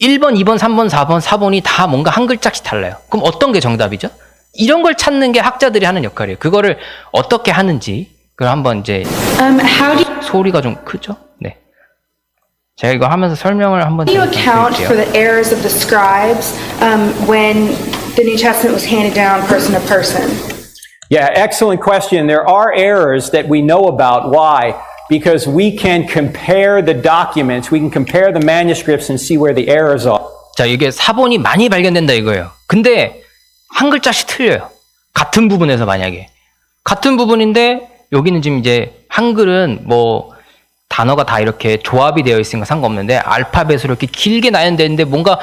1번, 2번, 3번, 4번, 4번이 다 뭔가 한 글자씩 달라요. 그럼 어떤 게 정답이죠? 이런 걸 찾는 게 학자들이 하는 역할이에요. 그거를 어떻게 하는지 그걸 한번 이제 소리가 좀 크죠? 네. 제가 이거 하면서 설명을 한번 How do you account for the errors of the scribes when the New Testament was handed down person to person? Yeah, excellent question. There are errors that we know about. Why? Because we can compare the documents, we can compare the manuscripts and see where the errors are. 자, 이게 사본이 많이 발견된다 이거예요. 근데 한 글자씩 틀려요. 같은 부분에서 만약에. 같은 부분인데 여기는 지금 이제 한글은 뭐 단어가 다 이렇게 조합이 되어 있으니까 상관없는데 알파벳으로 이렇게 길게 나열되는데 뭔가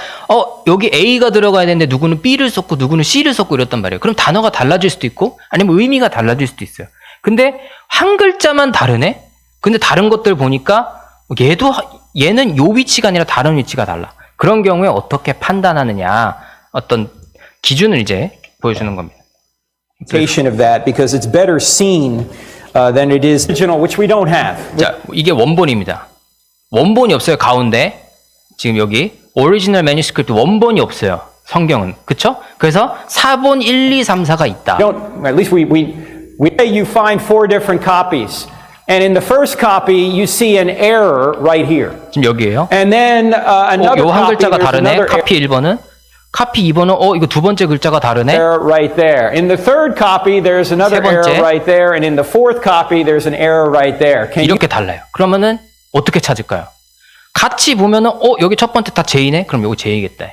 여기 A가 들어가야 되는데 누구는 B를 썼고 누구는 C를 썼고 이랬단 말이에요. 그럼 단어가 달라질 수도 있고 아니면 의미가 달라질 수도 있어요. 근데 한 글자만 다르네? 근데 다른 것들 보니까 얘는 요 위치가 아니라 다른 위치가 달라. 그런 경우에 어떻게 판단하느냐 어떤 기준을 이제 보여주는 겁니다. Of that because it's better seen than it is original, which we don't have. 자, 이게 원본입니다. 원본이 없어요, 가운데. 지금 여기 오리지널 매뉴스크립트 원본이 없어요. 성경은. 그쵸? 그래서 4본 1, 2, 3, 4가 있다. At least we say you find 4 different copies. And in the first copy, you see an error right here. 지금 여기에요. And then another 요 한 copy, 글자가 there's 다르네. another 카피 1번은. 카피 2번은 이거 두 번째 글자가 다르네. error right there. In the third copy, there's another 세 번째. error right there. And in the fourth copy, there's an error right there. 이렇게 달라요. 그러면은 어떻게 찾을까요? 같이 보면은 여기 첫 번째 다 J네. 그럼 여기 J겠다.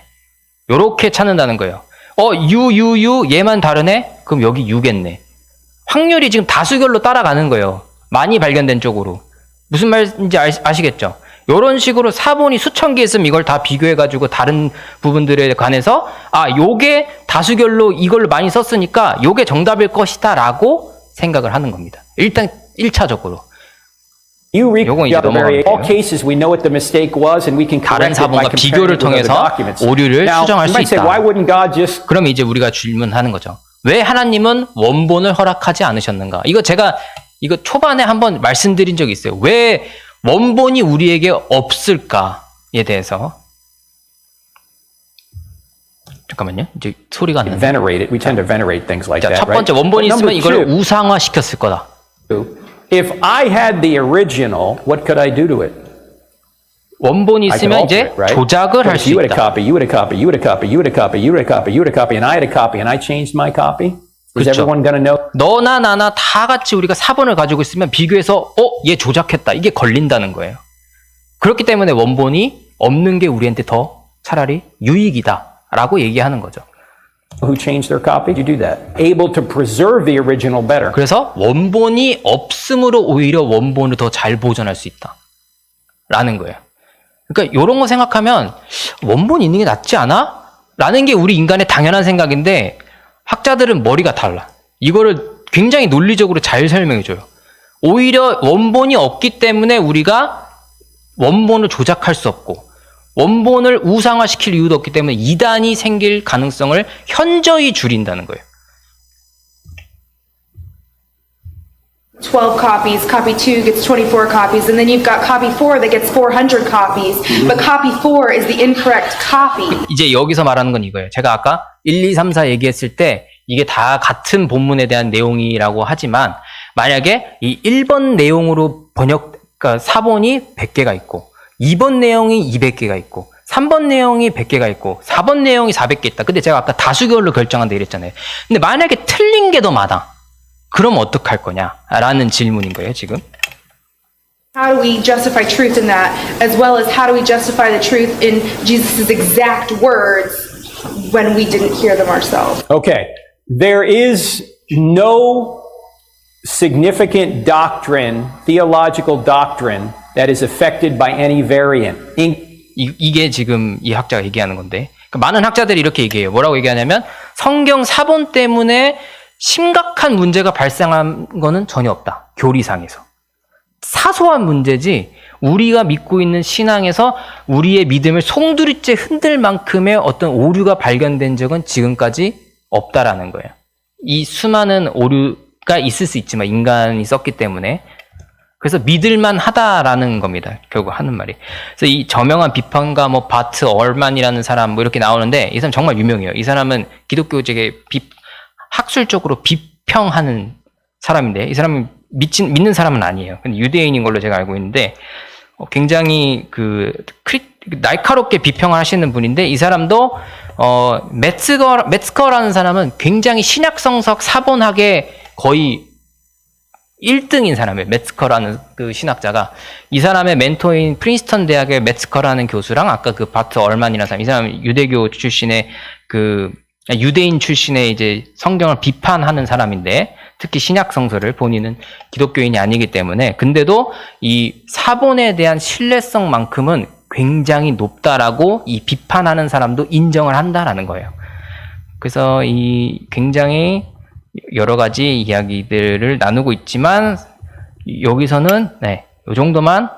요렇게 찾는다는 거예요. U 얘만 다르네. 그럼 여기 U겠네. 확률이 지금 다수결로 따라가는 거예요. 많이 발견된 쪽으로. 무슨 말인지 아시겠죠? 이런 식으로 사본이 수천 개 있으면 이걸 다 비교해가지고 다른 부분들에 관해서 요게 다수결로 이걸 많이 썼으니까 요게 정답일 것이다 라고 생각을 하는 겁니다. 일단 1차적으로. 요건 이제 넘어갈게요. 다른 사본과 비교를 통해서 오류를 수정할 수 있다. 그럼 이제 우리가 질문하는 거죠. 왜 하나님은 원본을 허락하지 않으셨는가? 이거 초반에 한번 말씀드린 적이 있어요. 왜 원본이 우리에게 없을까에 대해서. 잠깐만요. 이제 소리가 안 나네. We tend to venerate things like 자, that, 첫 번째 right? 원본이 있으면 이걸 Number two, 우상화 시켰을 거다. if I had the original, what could I do to it? 원본이 I could 있으면 alter 이제 it, right? 조작을 할 수 You had a 있다. copy, you had a copy, you had a copy, you had a copy, you had a copy, you had a copy, and I had a copy, and I changed my copy. Is 그렇죠. everyone going to know? 너나 나나 다 같이 우리가 사본을 가지고 있으면 비교해서 얘 조작했다. 이게 걸린다는 거예요. 그렇기 때문에 원본이 없는 게 우리한테 더 차라리 유익이다 라고 얘기하는 거죠. Who changed their copy? You do that. Able to preserve the original better. 그래서 원본이 없음으로 오히려 원본을 더 잘 보존할 수 있다 라는 거예요. 그러니까 이런 거 생각하면 원본이 있는 게 낫지 않아? 라는 게 우리 인간의 당연한 생각인데 학자들은 머리가 달라. 이거를 굉장히 논리적으로 잘 설명해줘요. 오히려 원본이 없기 때문에 우리가 원본을 조작할 수 없고 원본을 우상화시킬 이유도 없기 때문에 이단이 생길 가능성을 현저히 줄인다는 거예요. 12 copies, copy 2 gets 24 copies, and then you've got copy 4 that gets 400 copies, but copy 4 is the incorrect copy. 이제 여기서 말하는 건 이거예요. 제가 아까 1, 2, 3, 4 얘기했을 때 이게 다 같은 본문에 대한 내용이라고 하지만 만약에 이 1번 내용으로 그러니까 사본이 100개가 있고 2번 내용이 200개가 있고 3번 내용이 100개가 있고 4번 내용이 400개 있다. 근데 제가 아까 다수결로 결정한다 이랬잖아요. 근데 만약에 틀린 게 더 많아. 그럼 어떡할 거냐라는 질문인 거예요, 지금. How do we justify truth in that, as well as how do we justify the truth in Jesus' exact words when we didn't hear them ourselves? Okay. There is no significant doctrine, theological doctrine, that is affected by any variant. 이게 지금 이 학자가 얘기하는 건데, 그러니까 많은 학자들이 이렇게 얘기해요. 뭐라고 얘기하냐면 성경 사본 때문에 심각한 문제가 발생한 거는 전혀 없다. 교리상에서. 사소한 문제지 우리가 믿고 있는 신앙에서 우리의 믿음을 송두리째 흔들 만큼의 어떤 오류가 발견된 적은 지금까지 없다라는 거예요. 이 수많은 오류가 있을 수 있지만 인간이 썼기 때문에 그래서 믿을만 하다라는 겁니다. 결국 하는 말이. 그래서 이 저명한 비판가 뭐 바트 얼만이라는 사람 뭐 이렇게 나오는데 이 사람 정말 유명해요. 이 사람은 기독교적에 학술적으로 비평하는 사람인데 이 사람은 믿는 사람은 아니에요. 근데 유대인인 걸로 제가 알고 있는데 굉장히 날카롭게 비평을 하시는 분인데 이 사람도 메츠커라는 사람은 굉장히 신약성서 사본학에 거의 1등인 사람이에요. 메츠커라는 그 신학자가. 이 사람의 멘토인 프린스턴 대학의 메츠커라는 교수랑 아까 그 바트 얼만이라는 사람, 이 사람은 유대교 출신의 유대인 출신의 이제 성경을 비판하는 사람인데 특히 신약 성서를 본인은 기독교인이 아니기 때문에 근데도 이 사본에 대한 신뢰성만큼은 굉장히 높다라고 이 비판하는 사람도 인정을 한다라는 거예요. 그래서 이 굉장히 여러 가지 이야기들을 나누고 있지만 여기서는 이 정도만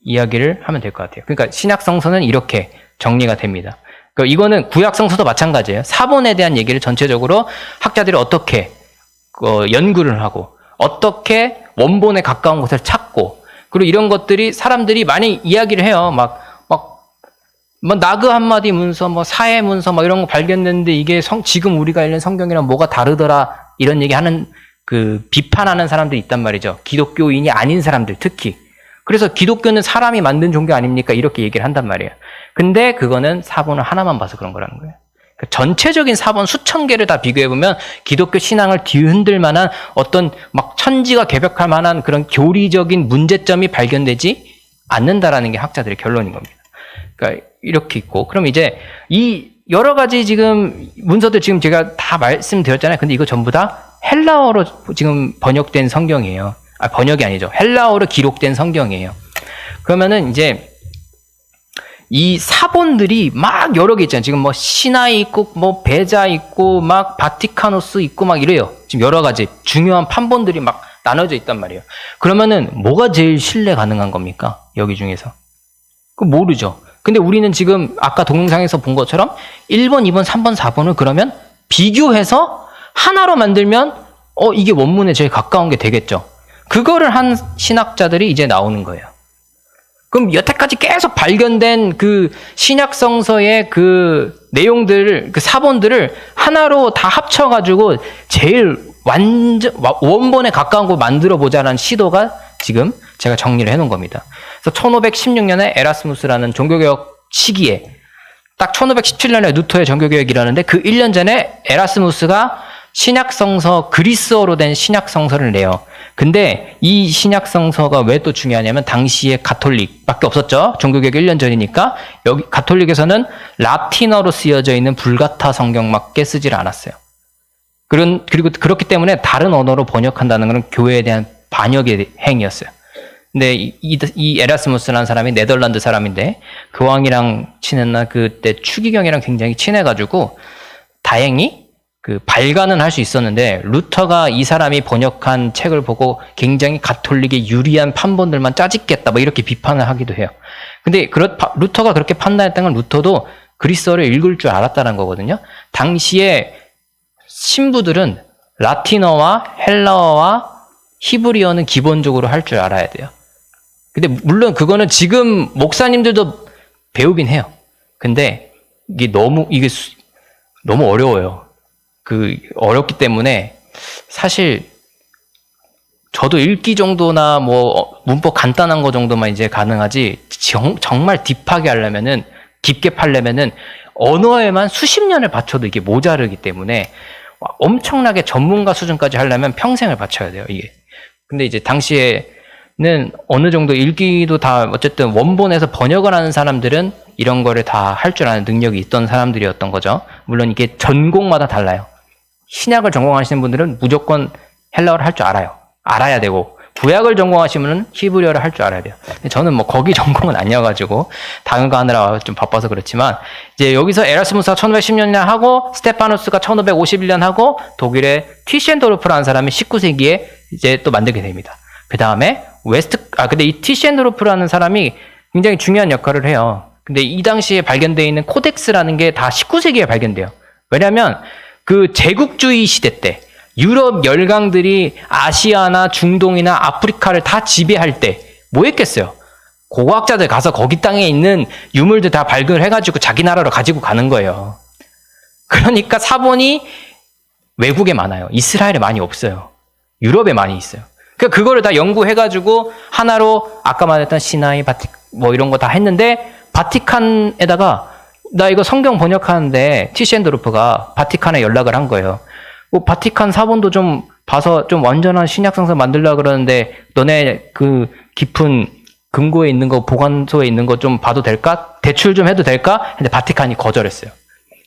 이야기를 하면 될 것 같아요. 그러니까 신약 성서는 이렇게 정리가 됩니다. 그러니까 이거는 구약 성서도 마찬가지예요. 사본에 대한 얘기를 전체적으로 학자들이 어떻게 연구를 하고 어떻게 원본에 가까운 곳을 찾고 그리고 이런 것들이 사람들이 많이 이야기를 해요. 뭐 나그 한마디 문서, 뭐 사해 문서, 뭐 이런 거 발견됐는데 이게 지금 우리가 읽는 성경이랑 뭐가 다르더라 이런 얘기하는 비판하는 사람들이 있단 말이죠. 기독교인이 아닌 사람들 특히. 그래서 기독교는 사람이 만든 종교 아닙니까? 이렇게 얘기를 한단 말이에요. 근데 그거는 사본을 하나만 봐서 그런 거라는 거예요. 그러니까 전체적인 사본 수천 개를 다 비교해보면 기독교 신앙을 뒤흔들 만한 어떤 막 천지가 개벽할 만한 그런 교리적인 문제점이 발견되지 않는다라는 게 학자들의 결론인 겁니다. 그러니까 이렇게 있고, 그럼 이제 이 여러 가지 지금 문서들 지금 제가 다 말씀드렸잖아요. 근데 이거 전부 다 헬라어로 지금 번역된 성경이에요. 번역이 아니죠. 헬라어로 기록된 성경이에요. 그러면은 이제 이 사본들이 막 여러 개 있잖아요. 지금 뭐 시나이 있고, 뭐 베자 있고, 막 바티카노스 있고, 막 이래요. 지금 여러 가지 중요한 판본들이 막 나눠져 있단 말이에요. 그러면은 뭐가 제일 신뢰 가능한 겁니까? 여기 중에서. 그거 모르죠. 근데 우리는 지금 아까 동영상에서 본 것처럼 1번, 2번, 3번, 4번을 그러면 비교해서 하나로 만들면 이게 원문에 제일 가까운 게 되겠죠. 그거를 한 신학자들이 이제 나오는 거예요. 그럼 여태까지 계속 발견된 그 신약 성서의 그 내용들을, 그 사본들을 하나로 다 합쳐가지고 제일 원본에 가까운 거 만들어 보자라는 시도가 지금 제가 정리를 해놓은 겁니다. 그래서 1516년에 에라스무스라는 종교개혁 시기에 딱 1517년에 루터의 종교개혁이라는데 그 1년 전에 에라스무스가 신약성서, 그리스어로 된 신약성서를 내요. 근데 이 신약성서가 왜 또 중요하냐면 당시에 가톨릭밖에 없었죠. 종교개혁 1년 전이니까 여기 가톨릭에서는 라틴어로 쓰여져 있는 불가타 성경밖에 쓰질 않았어요. 그리고 그렇기 때문에 다른 언어로 번역한다는 것은 교회에 대한 반역의 행위였어요. 근데 이 에라스무스라는 사람이 네덜란드 사람인데 그 왕이랑 친했나 그때 추기경이랑 굉장히 친해가지고 다행히 그 발간은 할 수 있었는데 루터가 이 사람이 번역한 책을 보고 굉장히 가톨릭에 유리한 판본들만 짜집겠다 뭐 이렇게 비판을 하기도 해요. 근데 루터가 그렇게 판단했던 건 루터도 그리스어를 읽을 줄 알았다는 거거든요. 당시에 신부들은 라틴어와 헬라어와 히브리어는 기본적으로 할 줄 알아야 돼요. 근데 물론 그거는 지금 목사님들도 배우긴 해요. 근데 이게 너무 어려워요. 어렵기 때문에 사실 저도 읽기 정도나 뭐 문법 간단한 거 정도만 이제 가능하지 정말 딥하게 하려면은 깊게 파려면은 언어에만 수십 년을 바쳐도 이게 모자르기 때문에 엄청나게 전문가 수준까지 하려면 평생을 바쳐야 돼요, 이게. 근데 이제 당시에는 어느 정도 읽기도 다 어쨌든 원본에서 번역을 하는 사람들은 이런 거를 다 할 줄 아는 능력이 있던 사람들이었던 거죠. 물론 이게 전공마다 달라요. 신약을 전공하시는 분들은 무조건 헬라어를 할 줄 알아요. 알아야 되고 구약을 전공하시면 히브리어를 할 줄 알아야 돼요. 근데 저는 뭐 거기 전공은 아니어가지고 다른 거 하느라 좀 바빠서 그렇지만 이제 여기서 에라스무스가 1510년에 하고 스테파누스가 1551년 하고 독일의 튀셴도르프라는 사람이 19세기에 이제 또 만들게 됩니다. 그 다음에 근데 이 티셴도르프라는 사람이 굉장히 중요한 역할을 해요. 근데 이 당시에 발견되어 있는 코덱스라는 게 다 19세기에 발견돼요. 왜냐면 그 제국주의 시대 때 유럽 열강들이 아시아나 중동이나 아프리카를 다 지배할 때 뭐 했겠어요? 고고학자들 가서 거기 땅에 있는 유물들 다 발견해가지고 자기 나라로 가지고 가는 거예요. 그러니까 사본이 외국에 많아요. 이스라엘에 많이 없어요. 유럽에 많이 있어요. 그러니까 그거를 다 연구해가지고 하나로 아까 말했던 시나이, 뭐 이런 거 다 했는데 바티칸에다가 나 이거 성경 번역하는데 티셴도르프가 바티칸에 연락을 한 거예요. 뭐 바티칸 사본도 좀 봐서 좀 완전한 신약성서 만들려고 그러는데 너네 그 깊은 금고에 있는 거 보관소에 있는 거 좀 봐도 될까? 대출 좀 해도 될까? 근데 바티칸이 거절했어요.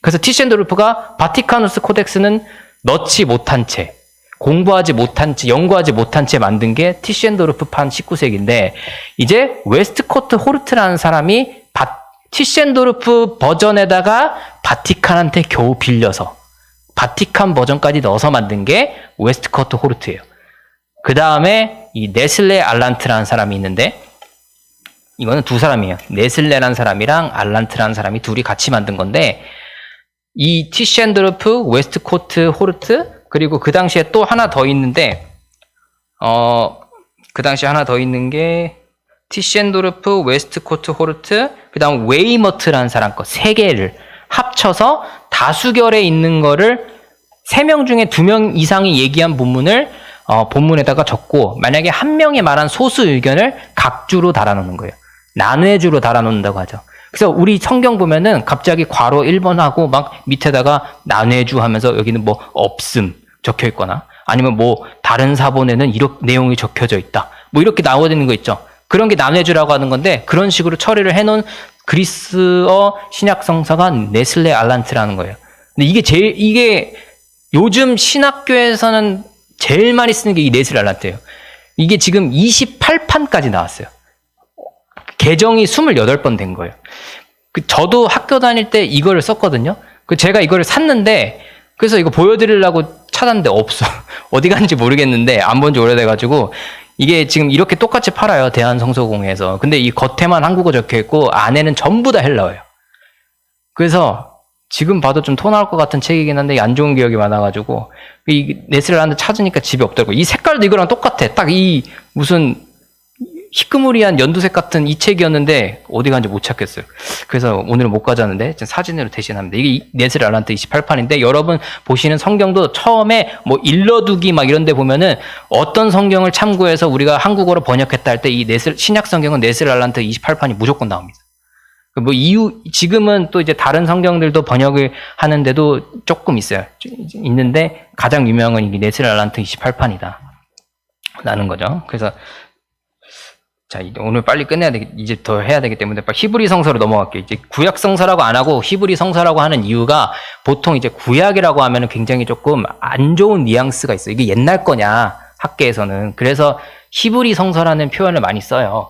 그래서 티셴도르프가 바티카누스 코덱스는 넣지 못한 채, 공부하지 못한 채, 연구하지 못한 채 만든 게 티셴도르프판 19세기인데 이제 웨스트코트 호르트라는 사람이 티셴도르프 버전에다가 바티칸한테 겨우 빌려서 바티칸 버전까지 넣어서 만든 게 웨스트코트 호르트예요. 그 다음에 이 네슬레 알란트라는 사람이 있는데 이거는 두 사람이에요. 네슬레라는 사람이랑 알란트라는 사람이 둘이 같이 만든 건데 이 티셴도르프, 웨스트코트 호르트 그리고 그 당시에 또 하나 더 있는데 그 당시에 하나 더 있는 게 티셴도르프, 웨스트코트 호르트 그 다음 웨이머트라는 사람 거 세 개를 합쳐서 다수결에 있는 거를 3명 중에 2명 이상이 얘기한 본문을 본문에다가 적고 만약에 한 명이 말한 소수 의견을 각주로 달아놓는 거예요. 난회주로 달아놓는다고 하죠. 그래서 우리 성경 보면은 갑자기 괄호 1번 하고 막 밑에다가 난회주 하면서 여기는 뭐 없음 적혀 있거나 아니면 뭐 다른 사본에는 이런 내용이 적혀져 있다. 뭐 이렇게 나오는 거 있죠. 그런 게 난회주라고 하는 건데 그런 식으로 처리를 해놓은 그리스어 신약 성서가 네슬레 알란트라는 거예요. 근데 이게 요즘 신학교에서는 제일 많이 쓰는 게 이 네슬레 알란트예요. 이게 지금 28판까지 나왔어요. 개정이 28번 된 거예요. 저도 학교 다닐 때 이거를 썼거든요. 제가 이거를 샀는데 그래서 이거 보여드리려고 찾았는데 없어. 어디 갔는지 모르겠는데 안 본 지 오래돼가지고 이게 지금 이렇게 똑같이 팔아요. 대한성서공회에서. 근데 이 겉에만 한국어 적혀있고 안에는 전부 다 헬라어예요. 그래서 지금 봐도 좀 토 나올 것 같은 책이긴 한데 안 좋은 기억이 많아가지고 이 네슬레 알란트 찾으니까 집에 없더라고. 이 색깔도 이거랑 똑같아. 딱 이 무슨 희끄무리한 연두색 같은 이 책이었는데 어디 간지 못 찾겠어요. 그래서 오늘은 못 가져왔는데 사진으로 대신합니다. 이게 네슬레 알란트 28판인데 여러분 보시는 성경도 처음에 뭐 일러두기 막 이런 데 보면은 어떤 성경을 참고해서 우리가 한국어로 번역했다 할 때 이 신약 성경은 네슬레 알란트 28판이 무조건 나옵니다. 뭐 지금은 또 이제 다른 성경들도 번역을 하는데도 조금 있어요. 있는데 가장 유명한 이 네슬레 알란트 28판이다. 라는 거죠. 그래서 자, 오늘 빨리 끝내야 되겠, 이제 더 해야 되기 때문에 빨리 히브리 성서로 넘어갈게요. 이제 구약 성서라고 안 하고 히브리 성서라고 하는 이유가 보통 이제 구약이라고 하면은 굉장히 조금 안 좋은 뉘앙스가 있어요. 이게 옛날 거냐, 학계에서는. 그래서 히브리 성서라는 표현을 많이 써요.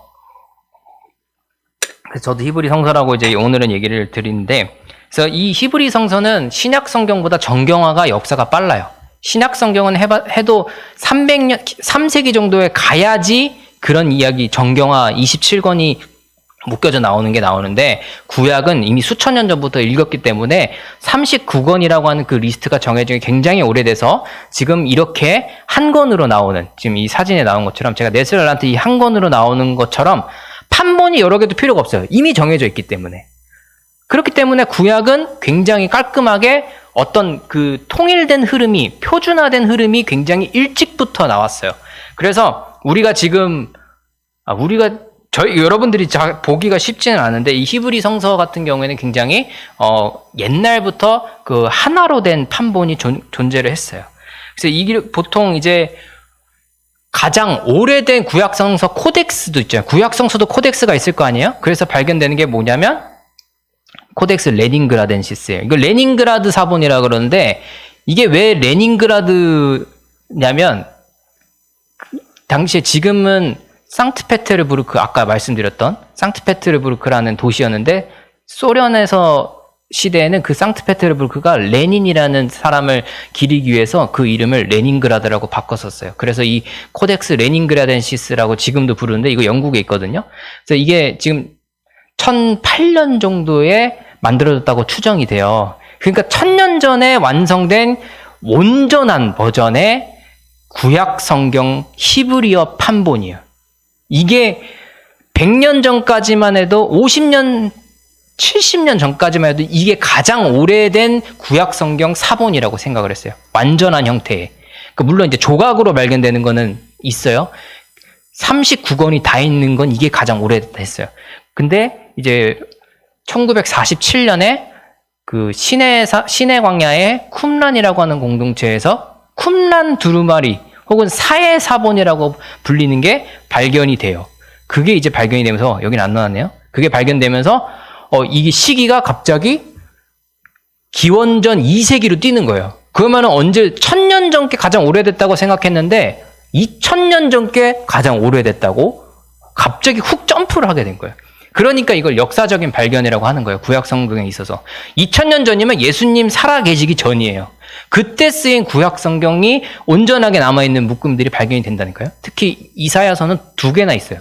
그래서 저도 히브리 성서라고 이제 오늘은 얘기를 드리는데, 그래서 이 히브리 성서는 신약 성경보다 정경화가 역사가 빨라요. 신약 성경은 해도 300년, 3세기 정도에 가야지 그런 이야기, 정경화 27권이 묶여져 나오는 게 나오는데 구약은 이미 수천 년 전부터 읽었기 때문에 39권이라고 하는 그 리스트가 정해진 게 굉장히 오래돼서 지금 이렇게 한 권으로 나오는, 지금 이 사진에 나온 것처럼 제가 네슬레 알란트 이 한 권으로 나오는 것처럼 판본이 여러 개도 필요가 없어요. 이미 정해져 있기 때문에. 그렇기 때문에 구약은 굉장히 깔끔하게 어떤 그 통일된 흐름이, 표준화된 흐름이 굉장히 일찍부터 나왔어요. 그래서 우리가 지금 여러분들이 보기가 쉽지는 않은데 이 히브리 성서 같은 경우에는 굉장히 옛날부터 그 하나로 된 판본이 존재를 했어요. 그래서 이게 보통 이제 가장 오래된 구약 성서 코덱스도 있잖아요. 구약 성서도 코덱스가 있을 거 아니에요? 그래서 발견되는 게 뭐냐면 코덱스 레닌그라덴시스예요. 이거 레닌그라드 사본이라 그러는데 이게 왜 레닌그라드냐면 당시에 지금은 상트페테르부르크, 아까 말씀드렸던 상트페테르부르크라는 도시였는데 소련에서 시대에는 그 상트페테르부르크가 레닌이라는 사람을 기리기 위해서 그 이름을 레닌그라드라고 바꿨었어요. 그래서 이 코덱스 레닌그라덴시스라고 지금도 부르는데 이거 영국에 있거든요. 그래서 이게 지금 1008년 정도에 만들어졌다고 추정이 돼요. 그러니까 1000년 전에 완성된 온전한 버전의 구약 성경 히브리어 판본이에요. 이게 100년 전까지만 해도 50년 70년 전까지만 해도 이게 가장 오래된 구약 성경 사본이라고 생각을 했어요. 완전한 형태의. 물론 이제 조각으로 발견되는 거는 있어요. 39권이 다 있는 건 이게 가장 오래됐어요. 근데 이제 1947년에 그 시내 광야의 쿰란이라고 하는 공동체에서 쿰란 두루마리 혹은 사해 사본이라고 불리는 게 발견이 돼요. 그게 이제 발견이 되면서 여기는 안 나왔네요. 그게 발견되면서 이게 시기가 갑자기 기원전 2세기로 뛰는 거예요. 그러면은 언제 1000년 전께 가장 오래됐다고 생각했는데 2000년 전께 가장 오래됐다고 갑자기 훅 점프를 하게 된 거예요. 그러니까 이걸 역사적인 발견이라고 하는 거예요. 구약 성경에 있어서. 2000년 전이면 예수님 살아 계시기 전이에요. 그때 쓰인 구약 성경이 온전하게 남아있는 묶음들이 발견이 된다니까요. 특히 이사야서는 2개나 있어요.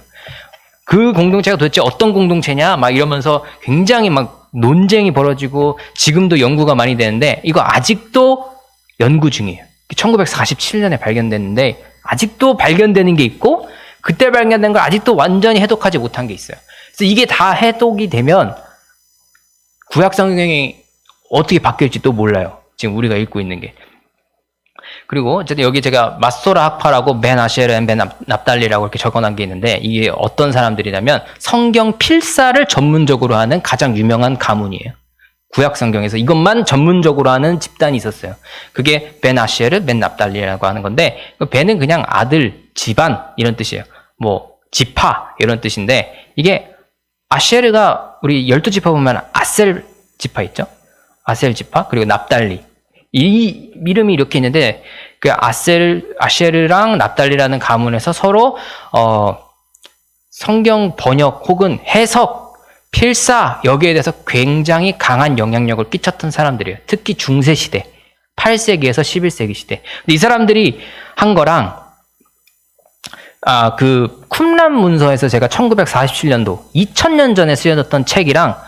그 공동체가 도대체 어떤 공동체냐 막 이러면서 굉장히 막 논쟁이 벌어지고 지금도 연구가 많이 되는데 이거 아직도 연구 중이에요. 1947년에 발견됐는데 아직도 발견되는 게 있고 그때 발견된 걸 아직도 완전히 해독하지 못한 게 있어요. 그래서 이게 다 해독이 되면 구약 성경이 어떻게 바뀔지 또 몰라요. 지금 우리가 읽고 있는 게. 그리고 어쨌든 여기 제가 마소라 학파라고 벤 아셰르 벤 납달리라고 이렇게 적어놓은 게 있는데 이게 어떤 사람들이냐면 성경 필사를 전문적으로 하는 가장 유명한 가문이에요. 구약 성경에서 이것만 전문적으로 하는 집단이 있었어요. 그게 벤 아셰르 벤 납달리라고 하는 건데 벤은 그냥 아들, 집안 이런 뜻이에요. 뭐 지파 이런 뜻인데 이게 아셰르가 우리 12지파 보면 아셀 지파 있죠? 아셀 지파 그리고 납달리 이 이름이 이렇게 있는데 그 아셰르랑 납달리라는 가문에서 서로 성경 번역 혹은 해석, 필사 여기에 대해서 굉장히 강한 영향력을 끼쳤던 사람들이에요. 특히 중세 시대, 8세기에서 11세기 시대. 근데 이 사람들이 한 거랑 그 쿰란 문서에서 제가 1947년도 2000년 전에 쓰여졌던 책이랑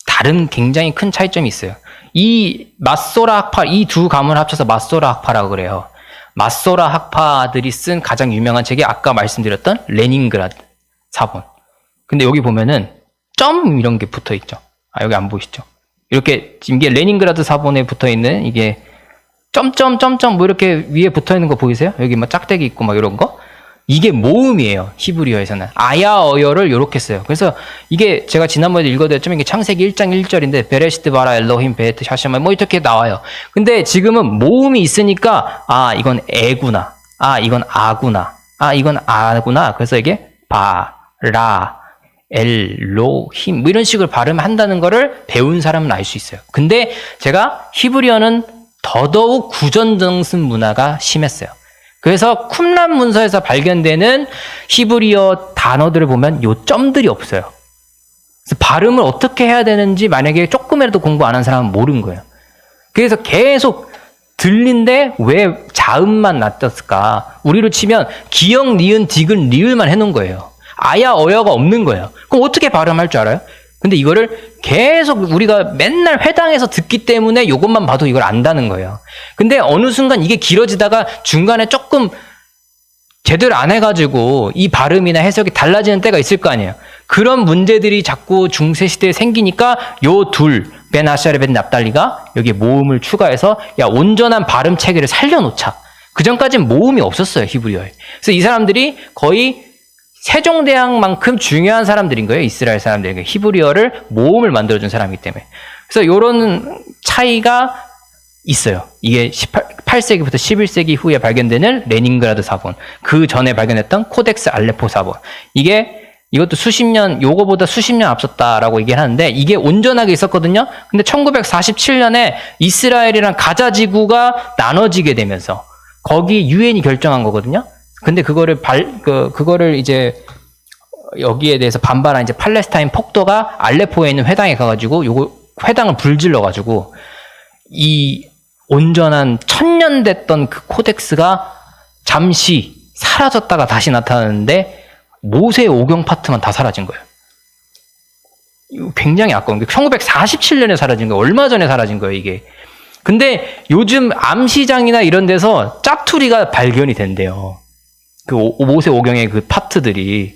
다른 굉장히 큰 차이점이 있어요. 이 마소라 학파, 이 두 가문을 합쳐서 마소라 학파라고 그래요. 마소라 학파들이 쓴 가장 유명한 책이 아까 말씀드렸던 레닌그라드 사본. 근데 여기 보면은 점 이런 게 붙어 있죠. 여기 안 보이시죠? 이렇게 이게 레닌그라드 사본에 붙어 있는 이게 점점점점 뭐 이렇게 위에 붙어 있는 거 보이세요? 여기 막 짝대기 있고 막 이런 거. 이게 모음이에요. 히브리어에서는. 아야어여를 이렇게 써요. 그래서 이게 제가 지난번에 읽어드렸지만 이게 창세기 1장 1절인데 베레시트 바라 엘로힘 베트 샤시마 뭐 이렇게 나와요. 근데 지금은 모음이 있으니까 이건 에구나. 이건 아구나. 이건 아구나. 그래서 이게 바라 엘로힘 뭐 이런 식으로 발음을 한다는 거를 배운 사람은 알 수 있어요. 근데 제가 히브리어는 더더욱 구전정승 문화가 심했어요. 그래서 쿰란 문서에서 발견되는 히브리어 단어들을 보면 요 점들이 없어요. 그래서 발음을 어떻게 해야 되는지 만약에 조금이라도 공부 안 한 사람은 모르는 거예요. 그래서 계속 들린데 왜 자음만 놔뒀을까? 우리로 치면 기역, 니은, 디귿, 리을만 해놓은 거예요. 아야, 어여가 없는 거예요. 그럼 어떻게 발음할 줄 알아요? 근데 이거를 계속 우리가 맨날 회당에서 듣기 때문에 이것만 봐도 이걸 안다는 거예요. 근데 어느 순간 이게 길어지다가 중간에 조금 제대로 안 해가지고 이 발음이나 해석이 달라지는 때가 있을 거 아니에요. 그런 문제들이 자꾸 중세시대에 생기니까 요 둘, 벤 아샤르 벤 납달리가 여기에 모음을 추가해서 온전한 발음 체계를 살려놓자. 그 전까지는 모음이 없었어요, 히브리어에. 그래서 이 사람들이 거의 세종대왕만큼 중요한 사람들인 거예요. 이스라엘 사람들이. 히브리어를 모음을 만들어준 사람이기 때문에. 그래서 이런 차이가 있어요. 이게 8세기부터 11세기 후에 발견되는 레닌그라드 사본. 그 전에 발견했던 코덱스 알레포 사본. 이것도 요거보다 수십 년 앞섰다라고 얘기를 하는데 이게 온전하게 있었거든요. 근데 1947년에 이스라엘이랑 가자 지구가 나눠지게 되면서 거기 유엔이 결정한 거거든요. 근데 그거를 이제 여기에 대해서 반발한 이제 팔레스타인 폭도가 알레포에 있는 회당에 가가지고 요거 회당을 불질러가지고 이 온전한 1000년 됐던 그 코덱스가 잠시 사라졌다가 다시 나타나는데 모세 오경 파트만 다 사라진 거예요. 이거 굉장히 아까운 게 1947년에 사라진 거예요. 얼마 전에 사라진 거예요, 이게. 근데 요즘 암시장이나 이런 데서 짜투리가 발견이 된대요. 그 모세 오경의 그 파트들이.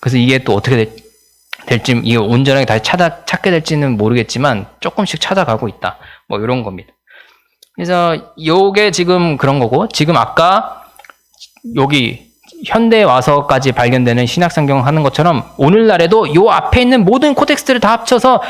그래서 이게 또 어떻게 될지, 이게 온전하게 다시 찾게 될지는 모르겠지만 조금씩 찾아가고 있다. 뭐 이런 겁니다. 그래서 요게 지금 그런 거고, 지금 아까 여기 현대에 와서까지 발견되는 신약성경 하는 것처럼 오늘날에도 요 앞에 있는 모든 코덱스들을 다 합쳐서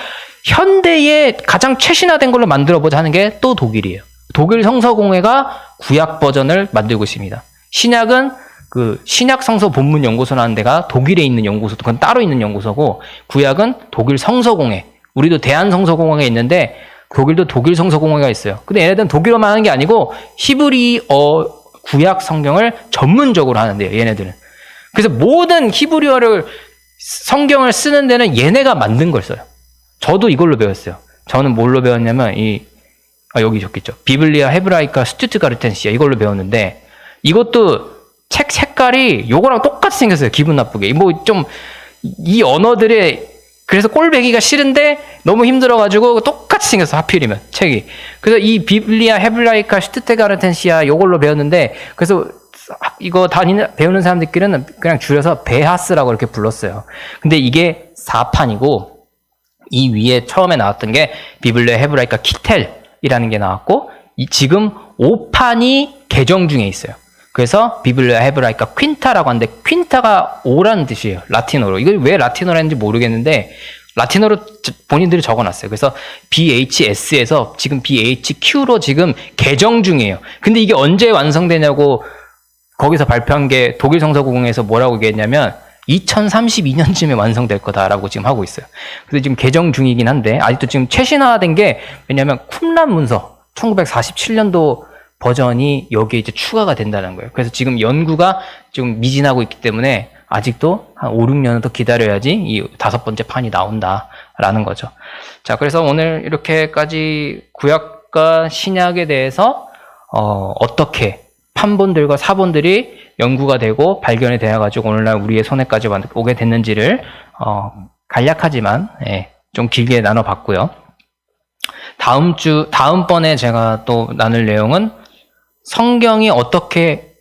현대에 가장 최신화된 걸로 만들어보자 하는 게 또 독일이에요. 독일 성서공회가 구약 버전을 만들고 있습니다. 신약은 그 신약 성서 본문 연구소라는 데가 독일에 있는 연구소, 그건 따로 있는 연구소고, 구약은 독일 성서공회. 우리도 대한 성서공회가 있는데 독일도 독일 성서공회가 있어요. 근데 얘네들은 독일어만 하는 게 아니고 히브리어 구약 성경을 전문적으로 하는데요, 얘네들은. 그래서 모든 히브리어를 성경을 쓰는 데는 얘네가 만든 걸 써요. 저도 이걸로 배웠어요. 저는 뭘로 배웠냐면 여기 적겠죠. 비블리아 헤브라이카 스투트가르텐시아, 이걸로 배웠는데 이것도 책 색깔이 요거랑 똑같이 생겼어요. 기분 나쁘게. 뭐 좀 이 언어들의, 그래서 꼴배기가 싫은데 너무 힘들어가지고 똑같이 생겼어, 하필이면 책이. 그래서 이 비블리아 헤브라이카 슈트테가르텐시아 요걸로 배웠는데, 그래서 이거 배우는 사람들끼리는 그냥 줄여서 베하스라고 이렇게 불렀어요. 근데 이게 4판이고 이 위에 처음에 나왔던 게 비블리아 헤브라이카 키텔이라는 게 나왔고, 지금 5판이 개정 중에 있어요. 그래서 비블리아 헤브라이카 퀸타라고 하는데, 퀸타가 5라는 뜻이에요, 라틴어로. 이걸 왜 라틴어로 했는지 모르겠는데 라틴어로 본인들이 적어놨어요. 그래서 BHS에서 지금 BHQ로 지금 개정 중이에요. 근데 이게 언제 완성되냐고 거기서 발표한 게 독일 성서공회에서 뭐라고 얘기했냐면 2032년쯤에 완성될 거다라고 지금 하고 있어요. 그래서 지금 개정 중이긴 한데 아직도 지금 최신화된 게, 왜냐면 쿰란 문서 1947년도 버전이 여기에 이제 추가가 된다는 거예요. 그래서 지금 연구가 좀 미진하고 있기 때문에 아직도 한 5, 6년은 더 기다려야지 이 5번째 판이 나온다라는 거죠. 자, 그래서 오늘 이렇게까지 구약과 신약에 대해서 어떻게 판본들과 사본들이 연구가 되고 발견이 되어가지고 오늘날 우리의 손에까지 오게 됐는지를 간략하지만 좀 길게 나눠봤고요. 다음번에 제가 또 나눌 내용은 성경이 어떻게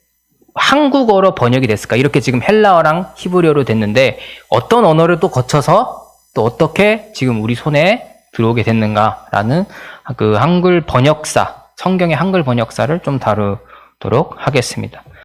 한국어로 번역이 됐을까? 이렇게 지금 헬라어랑 히브리어로 됐는데 어떤 언어를 또 거쳐서 또 어떻게 지금 우리 손에 들어오게 됐는가라는 그 한글 번역사, 성경의 한글 번역사를 좀 다루도록 하겠습니다.